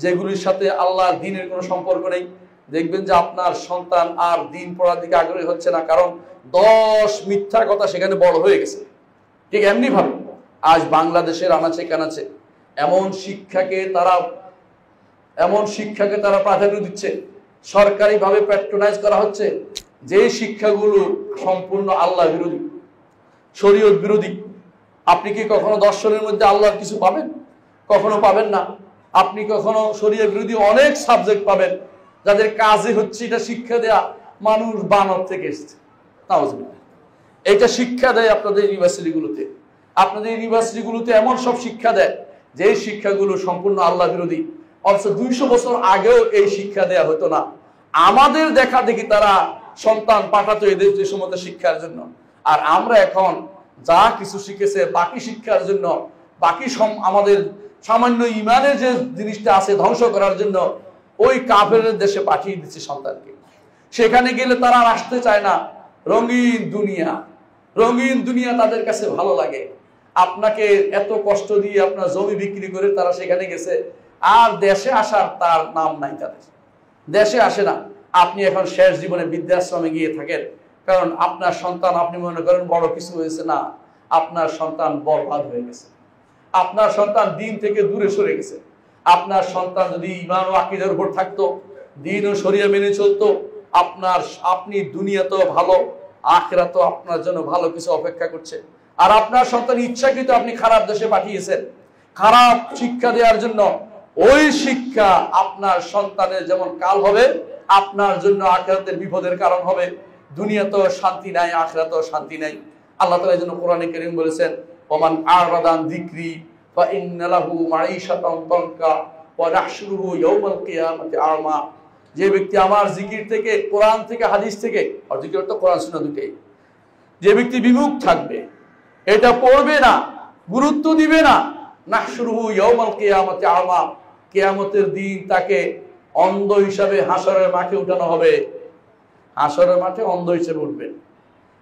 যেগুলির সাথে আল্লাহর দ্বীনের কোনো সম্পর্ক নেই, দেখবেন যে আপনার সন্তান আর দ্বীন পড়ার দিকে আগ্রহী হচ্ছে না, কারণ 10 মিথ্যা কথা সেখানে বড় হয়ে গেছে। ঠিক এমনি ভাবে আজ বাংলাদেশের আনাচে কানাচে এমন শিক্ষাকে তারা প্রাধান্য দিচ্ছে, সরকারিভাবে প্যাট্রোনাইজ করা হচ্ছে, যে শিক্ষাগুলো সম্পূর্ণ আল্লাহ বিরোধী, শরীয়ত বিরোধী। আপনি কি কখনো দর্শনের মধ্যে আল্লাহর কিছু পাবেন? কখনো পাবেন না। আপনি কখনো শরীয়ত বিরোধী অনেক সাবজেক্ট পাবেন যাদের কাজে হচ্ছে এটা শিক্ষা দেয়া মানুষ বানর থেকে এসেছে। এটা শিক্ষা দেয় আপনাদের ইউনিভার্সিটিগুলোতে। আপনাদের ইউনিভার্সিটিগুলোতে এমন সব শিক্ষা দেয় যে শিক্ষাগুলো সম্পূর্ণ আল্লাহ বিরোধী। অথচ 200 বছর আগেও এই শিক্ষা দেয়া হতো না। আমাদের দেখা দেখি তারা সন্তান পাঠাতো এদের যে সমস্ত শিক্ষার জন্য, আর আমরা এখন যা কিছু শিখেছে বাকি শিক্ষার জন্য, বাকি আমাদের সামান্য ইমানের যে জিনিসটা আছে ধ্বংস করার জন্য ওই কাফেরের দেশে পাঠিয়ে দিচ্ছে সন্তানকে। সেখানে গেলে তারা আর আসতে চায় না। রঙিন দুনিয়া তাদের কাছে ভালো লাগে। আপনাকে এত কষ্ট দিয়ে আপনার জমি বিক্রি করে তারা সেখানে গেছে, আর দেশে আসার তার নাম নাই, তাদের দেশে আসে না। আপনি এখন শেষ জীবনে বৃদ্ধাশ্রমে গিয়ে থাকেন, কারণ আপনার সন্তান আপনি মনে করেন বড় কিছু হয়েছে না, আপনার সন্তান বরবাদ হয়ে গেছে, আপনার সন্তান দিন থেকে দূরে সরে গেছে। আপনার সন্তান যদি ঈমান ও আকীদার উপর থাকতো, দিন ও শরিয়া মেনে চলতো, আপনি দুনিয়াতেও ভালো, আখিরাতেও আপনার জন্য ভালো কিছু অপেক্ষা করছে। আর আপনার সন্তান ইচ্ছাকৃত আপনি খারাপ দেশে পাঠিয়েছেন খারাপ শিক্ষা দেওয়ার জন্য। ওই শিক্ষা আপনার সন্তানের যেমন কাল হবে, আপনার জন্য আখিরাতের বিপদের কারণ হবে। দুনিয়াতেও শান্তি নাই, আখিরাতেও শান্তি নাই। আল্লাহ তাআলা এই জন্য কোরআনে কারীম বলেছেন, ওমান আরাদান যিকরি ফা ইন্না লাহু মাঈশাতান দানকা ওয়া নাহশুরুহু ইয়াওমাল কিয়ামাতি আমা। যে ব্যক্তি আমার জিকির থেকে, কোরআন থেকে, হাদিস থেকে, আর জিকির তো কোরআন সুন্নাহ দুটেই, যে ব্যক্তি বিমুখ থাকবে, এটা পড়বে না, গুরুত্ব দিবে না, নাহশুরুহু ইয়াওমাল কিয়ামাতি আমা, কিয়ামতের দিন তাকে অন্ধ হিসাবে হাসরের মাঠে উঠানো হবে। হাসরের মাঠে অন্ধ হিসেবে উঠবেন।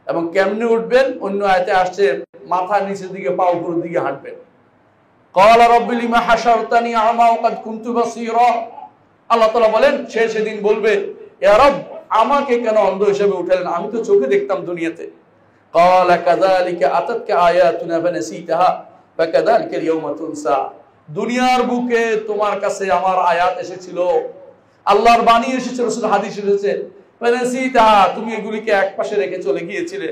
এবং কেমনে উঠবেন? অন্য আয়াতে আসছে, মাথা নিচের দিকে পা উপরের দিকে হাঁটবেন। ক্বালা রাব্বি লিমা হাশারতানি আমা ওয়া কাদ কুনতু বাসীরা। আল্লাহ তাআলা বলেন, সে সেদিন বলবে, ইয়া রব, আমাকে কেন অন্ধ হিসেবে উঠালেন? আমি তো চোখে দেখতাম দুনিয়াতে। ক্বালা কাযালিকা আতাতকা আয়াতুনা ফানাসিতাহা ফাকাযালিকা আল-ইয়াওমা তুনসা। দুনিয়ার বুকে তোমার কাছে আমার আয়াত এসেছিল, আল্লাহর বাণী এসেছে, রাসূল হাদিস এসেছে, ফানাসিতাহা, তুমি এগুলিকে একপাশে রেখে চলে গিয়েছিলে,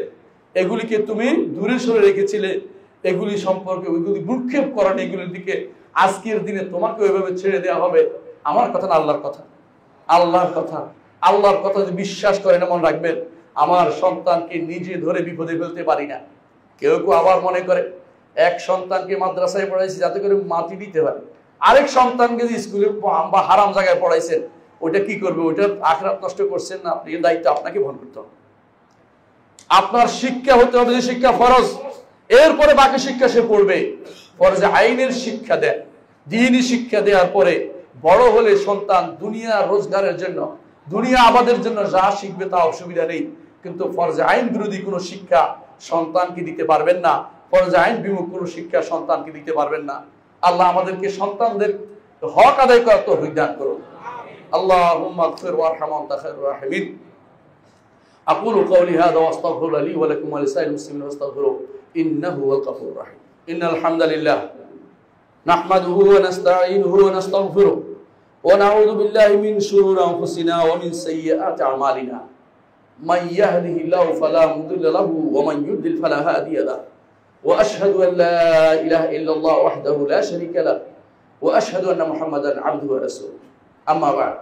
এগুলিকে তুমি দূরে সরে রেখেছিলে, এগুলি সম্পর্কে ওইগুলি ভ্রুক্ষেপ করেন, এগুলির দিকে আজকের দিনে তোমাকে ওইভাবে ছেড়ে দেওয়া হবে। আমার কথা না, আল্লাহর কথা। আল্লাহর কথা যদি বিশ্বাস করেন, এমন রাখবেন, আমার সন্তানকে নিজে ধরে বিপদে ফেলতে পারি না। কেউ কেউ আবার মনে করে এক সন্তানকে মাদ্রাসায় পড়াইছি যাতে করে মাটি দিতে পারে, আরেক সন্তানকে যে স্কুলে বা হারাম জায়গায় পড়াইছেন, ওইটা কি করবে? ওইটার আখিরাত নষ্ট করছেন না আপনি, এই দায়িত্ব আপনাকে বহন করতে হবে। আপনার শিক্ষা হতে হবে যে শিক্ষা ফরজ, এরপরে বাকি শিক্ষা সে পড়বে। ফরজে আইনের শিক্ষা দেয়, দ্বীনি শিক্ষা দেওয়ার পরে বড় হলে সন্তান দুনিয়া রোজগারের জন্য, দুনিয়া আবাদের জন্য যা শিখবে তা অসুবিধা নেই, কিন্তু ফরজে আইন বিরোধী কোনো শিক্ষা সন্তানকে দিতে পারবেন না, ফরজে আইন বিমুখ কোনো শিক্ষা সন্তানকে দিতে পারবেন না। আল্লাহ আমাদেরকে সন্তানদের হক আদায় করার তৌফিক দান করুন। আল্লাহুম্মা আগফির ওয়ারহাম ওয়া আনতা খায়রুর রাহিমিন। আকুলু কাওলি হাযা ওয়া আস্তাগফিরুল্লাহ লি ওয়া লাকুম ওয়া লিসাইরিল মুসলিমিন ফাস্তাগফিরুহু ইন্নাহু হুয়াল গফুরুর রাহিম। ইন্নাল হামদালিল্লাহ নাহমাদুহু ওয়া নাস্তাঈনুহু ওয়া নাস্তাগফিরুহু ওয়া নাউযু বিল্লাহি মিন শুরুরি আনফুসিনা ওয়া মিন সাইয়্যাতি আমালিনা মান ইয়াহদিহিল্লাহু ফালা মুদিল্লা লাহু ওয়া মান ইউদ্লিল ফালা হাদিয়া লাহু ওয়া আশহাদু আন লা ইলাহা ইল্লাল্লাহ ওয়াহদাহু লা শারীকা লাহু ওয়া আশহাদু আন্না মুহাম্মাদান আবদুহু ওয়া রাসূলুহু আম্মা বা'দ।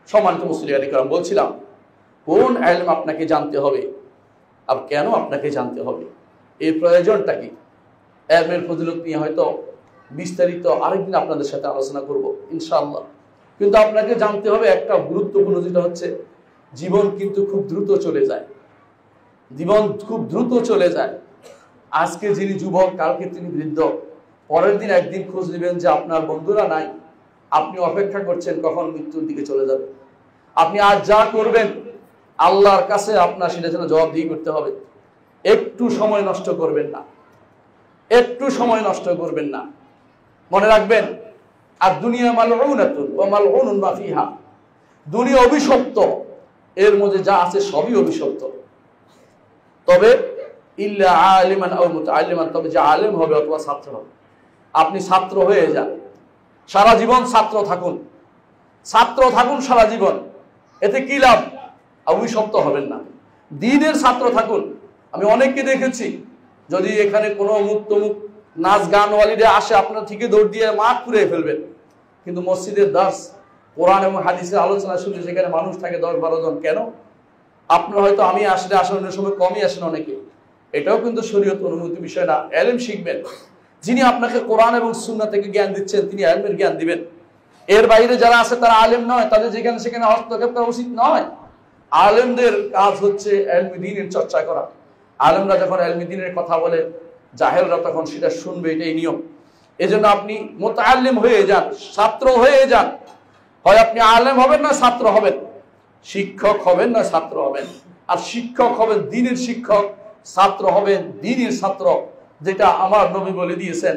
সম্মানিত মুসলিয়ানে কেরাম, বলছিলাম কোন ইলম আপনাকে জানতে হবে আর কেন আপনাকে জানতে হবে, এই প্রয়োজনটা কি। ইলমের ফজিলত নিয়ে হয়তো বিস্তারিত আরেকদিন আপনাদের সাথে আলোচনা করব ইনশাআল্লাহ। কিন্তু আপনাকে জানতে হবে একটা গুরুত্বপূর্ণ, যেটা হচ্ছে জীবন কিন্তু খুব দ্রুত চলে যায়। জীবন খুব দ্রুত চলে যায়। আজকে যিনি যুবক, কালকে তিনি বৃদ্ধ, পরের দিন একদিন খোঁজ নেবেন যে আপনার বন্ধুরা নাই। আপনি অপেক্ষা করছেন কখন মৃত্যুর দিকে চলে যাবে। আপনি আজ যা করবেন আল্লাহর কাছে আপনার সেটা যেন জবাবদিহি করতে হবে। একটু সময় নষ্ট করবেন না, একটু সময় নষ্ট করবেন না। মনে রাখবেন, আর দুনিয়া মালউনাতুন ওয়া মালউনুন মা ফিহা, দুনিয়া অভিশপ্ত, এর মধ্যে যা আছে সবই অভিশপ্ত। তবে ইল্লা আলিমান আও মুতাআল্লিমান, তবে যে আলেম হবে অথবা ছাত্র হবে। আপনি ছাত্র হয়ে যান, সারা জীবন ছাত্র থাকুন, ছাত্র থাকুন সারা জীবন, এতে কি লাভ? অভিশপ্ত হবেন না। দ্বীনের ছাত্র থাকুন। আমি অনেককে দেখেছি, যদি এখানে কোনো মুক্তমুখ নাচ গানওয়ালিরা আসে আপনার থেকে দৌড় দিয়ে মাঠ পুড়িয়ে ফেলবেন। কিন্তু মসজিদের দাস কোরআন এবং হাদিসের আলোচনা শুনলে সেখানে মানুষ থাকে 10-12 জন। কেন? আপনার হয়তো আমি আসলে আসনের সময় কমই আসেন অনেকে, এটাও কিন্তু শরীয়ত অনুমতি বিষয় না। ইলম শিখবেন। যিনি আপনাকে কোরআন এবং সুন্নাহ থেকে জ্ঞান দিচ্ছেন তিনি ইলমের জ্ঞান দিবেন। এর বাইরে যারা আছে তারা আলেম নয়, তাদের যেখানে সেখানে হস্তক্ষেপ করা উচিত নয়। আলেমদের কাজ হচ্ছে ইলমে দ্বীনের চর্চা করা। আলেমরা যখন ইলমে দ্বীনের কথা বলে জাহেলরা তখন সেটা শুনবে, এটাই নিয়ম। এজন্য আপনি মুতাআল্লিম হয়ে যান, ছাত্র হয়ে যান। হয় আপনি আলেম হবেন না ছাত্র হবেন, শিক্ষক হবেন না ছাত্র হবেন। আর শিক্ষক হবেন দ্বীনের শিক্ষক, ছাত্র হবেন দ্বীনের ছাত্র। যেটা আমার নবী বলে দিয়েছেন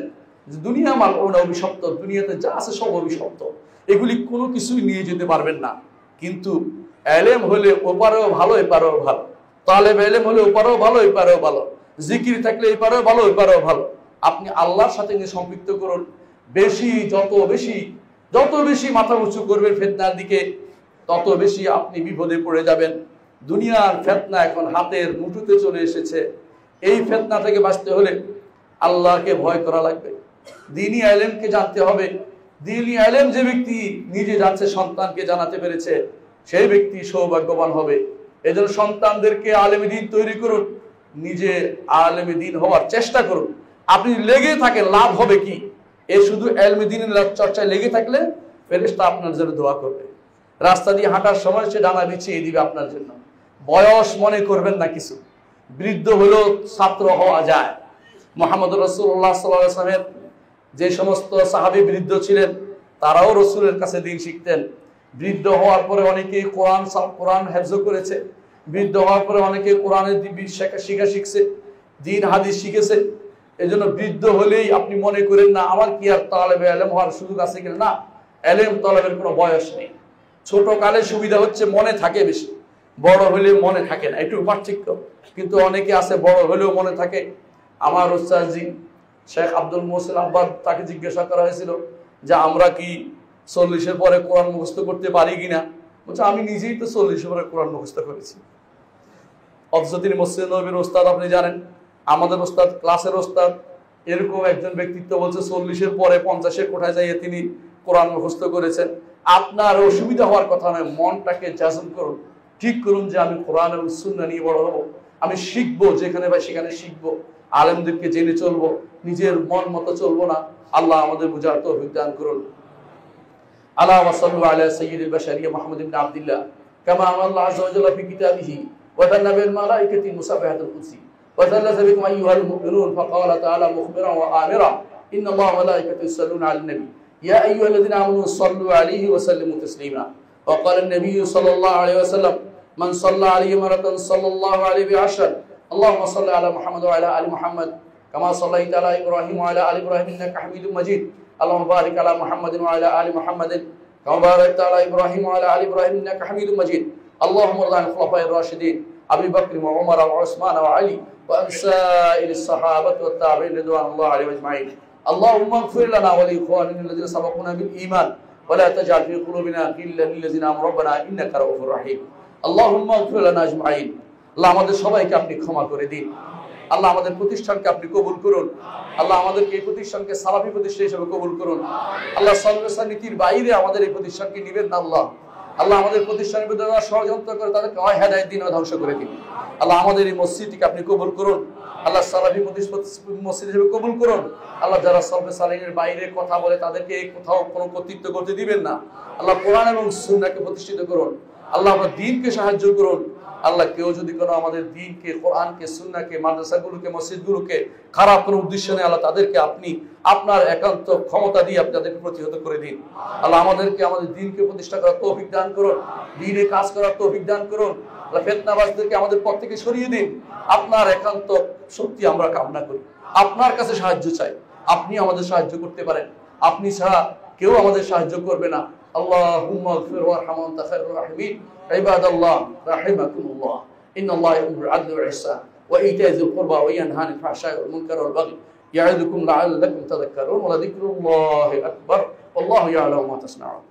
যে দুনিয়া মালউনা, অভিশপ্ত, দুনিয়াতে যা আছে সব অভিশপ্ত, এগুলি কোনো কিছুই নিয়ে যেতে পারবেন না। কিন্তু ইলম হলে ওপারেও ভালো এপারেও ভালো, তালেব ইলম হলে ওপারেও ভালো এপারেও ভালো, জিকির থাকলে এপারেও ভালো এপারেও ভালো। আপনি আল্লাহর সাথে নিয়ে সম্পৃক্ত করুন। যত বেশি মাথা উঁচু করবেন ফিতনার দিকে, তত বেশি আপনি বিপদে পড়ে যাবেন। দুনিয়ার ফিতনা এখন হাতের মুঠোতে চলে এসেছে। এই ফিতনা থেকে বাঁচতে হলে আল্লাহকে ভয় করা লাগবে, দ্বীনি ইলমকে জানতে হবে। দ্বীনি ইলম যে ব্যক্তি নিজে জানছে, সন্তানকে জানাতে পেরেছে, সেই ব্যক্তি সৌভাগ্যবান হবে। এজন্য সন্তানদেরকে আলেমে দ্বীন তৈরি করুন, নিজে আলেমে দ্বীন হওয়ার চেষ্টা করুন। আপনি লেগে থাকেন, লাভ হবে কি? এ শুধু ইলমে দ্বীনের চর্চায় লেগে থাকলে ফেরেশতা আপনার জন্য দোয়া করবে। রাস্তা দিয়ে হাঁটার সময় সে ডানা বিছিয়ে দিবে আপনার জন্য। বয়স মনে করবেন না কিছু, বৃদ্ধ হলেও ছাত্র হওয়া যায়। মুহাম্মদ রাসূলুল্লাহ সাল্লাল্লাহু আলাইহি ওয়াসাল্লামের যে সমস্ত সাহাবী বৃদ্ধ ছিলেন তারাও রাসূলের কাছে দ্বীন শিখতেন। বৃদ্ধ হওয়ার পরে অনেকেই কোরআন হেফজ করেছে, বৃদ্ধ হওয়ার পরে অনেকে কোরআনের শিক্ষা শিখছে, দ্বীন হাদিস শিখেছে। এজন্য বৃদ্ধ হলেই আপনি মনে করেন না আমার কি আর তালেবে ইলম হওয়ার সুযোগ আছে কিনা। না, ইলম তলবের কোনো বয়স নেই। ছোট কালে সুবিধা হচ্ছে মনে থাকে বেশি, বড় হলে মনে থাকে না, একটু পার্থক্য। কিন্তু অনেকে আছে বড় হলেও মনে থাকে। আমার উস্তাদজি শেখ আব্দুল মোহসিন আব্বাদ, তাকে জিজ্ঞাসা করা হয়েছিল যে আমরা কি 40-এর পরে কোরআন মুখস্থ করতে পারি কিনা। বলছে আমি নিজেই তো 40-এর পরে কোরআন মুখস্থ করেছি। অথচ তিনি মসজিদ নববীর ওস্তাদ, আপনি জানেন, আমাদের ওস্তাদ, ক্লাসের ওস্তাদ। এরকম একজন ব্যক্তিত্ব বলছে 40-এর পরে 50-এর কোঠায় যাইয়ে তিনি কোরআন মুখস্থ করেছেন। আপনার অসুবিধা হওয়ার কথা নয়, মনটাকে জাজম করুন, ঠিক করুন যে আমি কোরআন এবং সুন্নাহ নিয়ে বড় হব, আমি শিখবো, যেখানে বা সেখানে শিখবো, আলেমদেরকে জেনে চলবো, নিজের মন মতো চলবো না। আল্লাহ আমাদের বুঝার তৌফিক দান করুন। আলা ওয়া সাল্লু আলা সাইয়্যিদিল বাশারিয়া মুহাম্মদ ইবনে আব্দুল্লাহ কামা আল্লাহ আযজা ওয়া জাল্লা ফি কিতাবিহি ওয়া তান্না বিল মালাইকাতি মুসাববাহাতুল কুদসি ওয়া তাল্লাযা বিকুম আইয়ুহাল মুমিনুন ফাকালা তাআলা মুখবিরান ওয়া আমিরা ইন্না আল্লাহা ওয়া মালাইকাতাহু ইউসাল্লুনা আলান নবী ইয়া আইয়ুহাল্লাযিনা আমানু সাল্লু আলাইহি ওয়া সাল্লিমু তাসলিমা ওয়া ক্বালা an-নাবী সাল্লাল্লাহু আলাইহি ওয়াসাল্লাম মান সাল্লা আলাইহি মারাতান সাল্লাল্লাহু আলাইহি বি'আশর আল্লাহুম্মা সাল্লি আলা মুহাম্মদ ওয়া আলা আলি মুহাম্মদ কামা সাল্লাইতা আলা ইব্রাহিম ওয়া আলা আলি ইব্রাহিম ইন্নাকা হামিদুম মাজিদ আল্লাহুম্মা বারিক আলা মুহাম্মাদিন ওয়া আলা আলি মুহাম্মাদিন কামা বারাকতা আলা ইব্রাহিম ওয়া আলা আলি ইব্রাহিম ইন্নাকা হামিদুম মাজিদ আল্লাহুম্মা রদি আনিল খুলাফায়ে রাশিদিন আবি বকর ওয়া উমর ওয়া উসমান ওয়া আলী ওয়া আন সাইরিস সাহাবাতি ওয়াত তাবিঈন রিদওয়ানুল্লাহি আলাইহিম আজমাইন আল্লাহুম্মা ইগফির লানা ওয়া লিইখওয়ানিনা আল্লাযিনা সাবাকুনা বিল ঈমান ওয়া লা তাজআল ফি কুলুবিনা গিল্লান লিল্লাযিনা আমানু রাব্বানা ইন্নাকা রাউফুর রাহিম। আল্লাহুম্মা ইগফির লানা আজমাইন। আল্লাহ আমাদের সবাইকে আপনি ক্ষমা করে দিন। আল্লাহ আমাদের প্রতিষ্ঠানকে আপনি কবুল করুন। আল্লাহ আমাদেরকে এই প্রতিষ্ঠানকে সালাফি প্রতিষ্ঠান হিসেবে কবুল করুন। আল্লাহ সলভেসা নীতির বাইরে আমাদের এই প্রতিষ্ঠানকে নিবেন না আল্লাহ। আল্লাহ আমাদের প্রতিষ্ঠানের বিরুদ্ধে ষড়যন্ত্র করে তাদেরকে হেদায়েত দিন ও ধ্বংস করে দিন। আল্লাহ আমাদের এই মসজিদটিকে আপনি কবুল করুন। আল্লাহ সালাফি মসজিদ হিসেবে কবুল করুন। আল্লাহ যারা সলভে সালিনের বাইরে কথা বলে তাদেরকে কোথাও কোনো কর্তৃত্ব করতে দিবেন না। আল্লাহ কোরআন এবং সুন্নাহকে প্রতিষ্ঠিত করুন। আল্লাহ আপনার দ্বীনকে সাহায্য করুন। আল্লাহ কেউ যদি কোনো আমাদের দ্বীনকে, কোরআনকে, সুন্নাহকে, মাদ্রাসাগুলোকে, মসজিদগুলোকে খারাপ কোনো উদ্দেশ্য নেই, আল্লাহ তাদেরকে আপনি আপনার একান্ত ক্ষমতা দিয়ে আপনি তাদেরকে প্রতিহত করে দিন। আল্লাহ আমাদেরকে আমাদের দ্বীনকে প্রতিষ্ঠা করার তৌফিক দান করুন, দ্বীনে কাজ করার তৌফিক দান করুন। আল্লাহ ফিতনাবাজদেরকে আমাদের পথ থেকে সরিয়ে দিন। আপনার একান্ত শক্তি আমরা কামনা করি, আপনার কাছে সাহায্য চাই। আপনি আমাদের সাহায্য করতে পারেন, আপনি ছাড়া কেউ আমাদের সাহায্য করবে না। আল্লাহুম্মা ইগফির ওয়ারহাম ওয়া আনতা খায়রুর রাহিমিন। ইবাদাল্লাহ রাহিমাকুমুল্লাহ। ইন্নাল্লাহা ইয়া'মুরু বিল 'আদলি ওয়াল ইহসান ওয়া ইতা'i যিল কুরবা ওয়া ইয়ানহা আনিল ফাহশা'i ওয়াল মুনকারি ওয়াল বাগই ইয়া'iদুকুম লা'আল্লাকুম তাযাক্কারুন ওয়া লাযিকরুল্লাহি আকবার ওয়াল্লাহু ইয়া'লামু মা তাসনা'উন।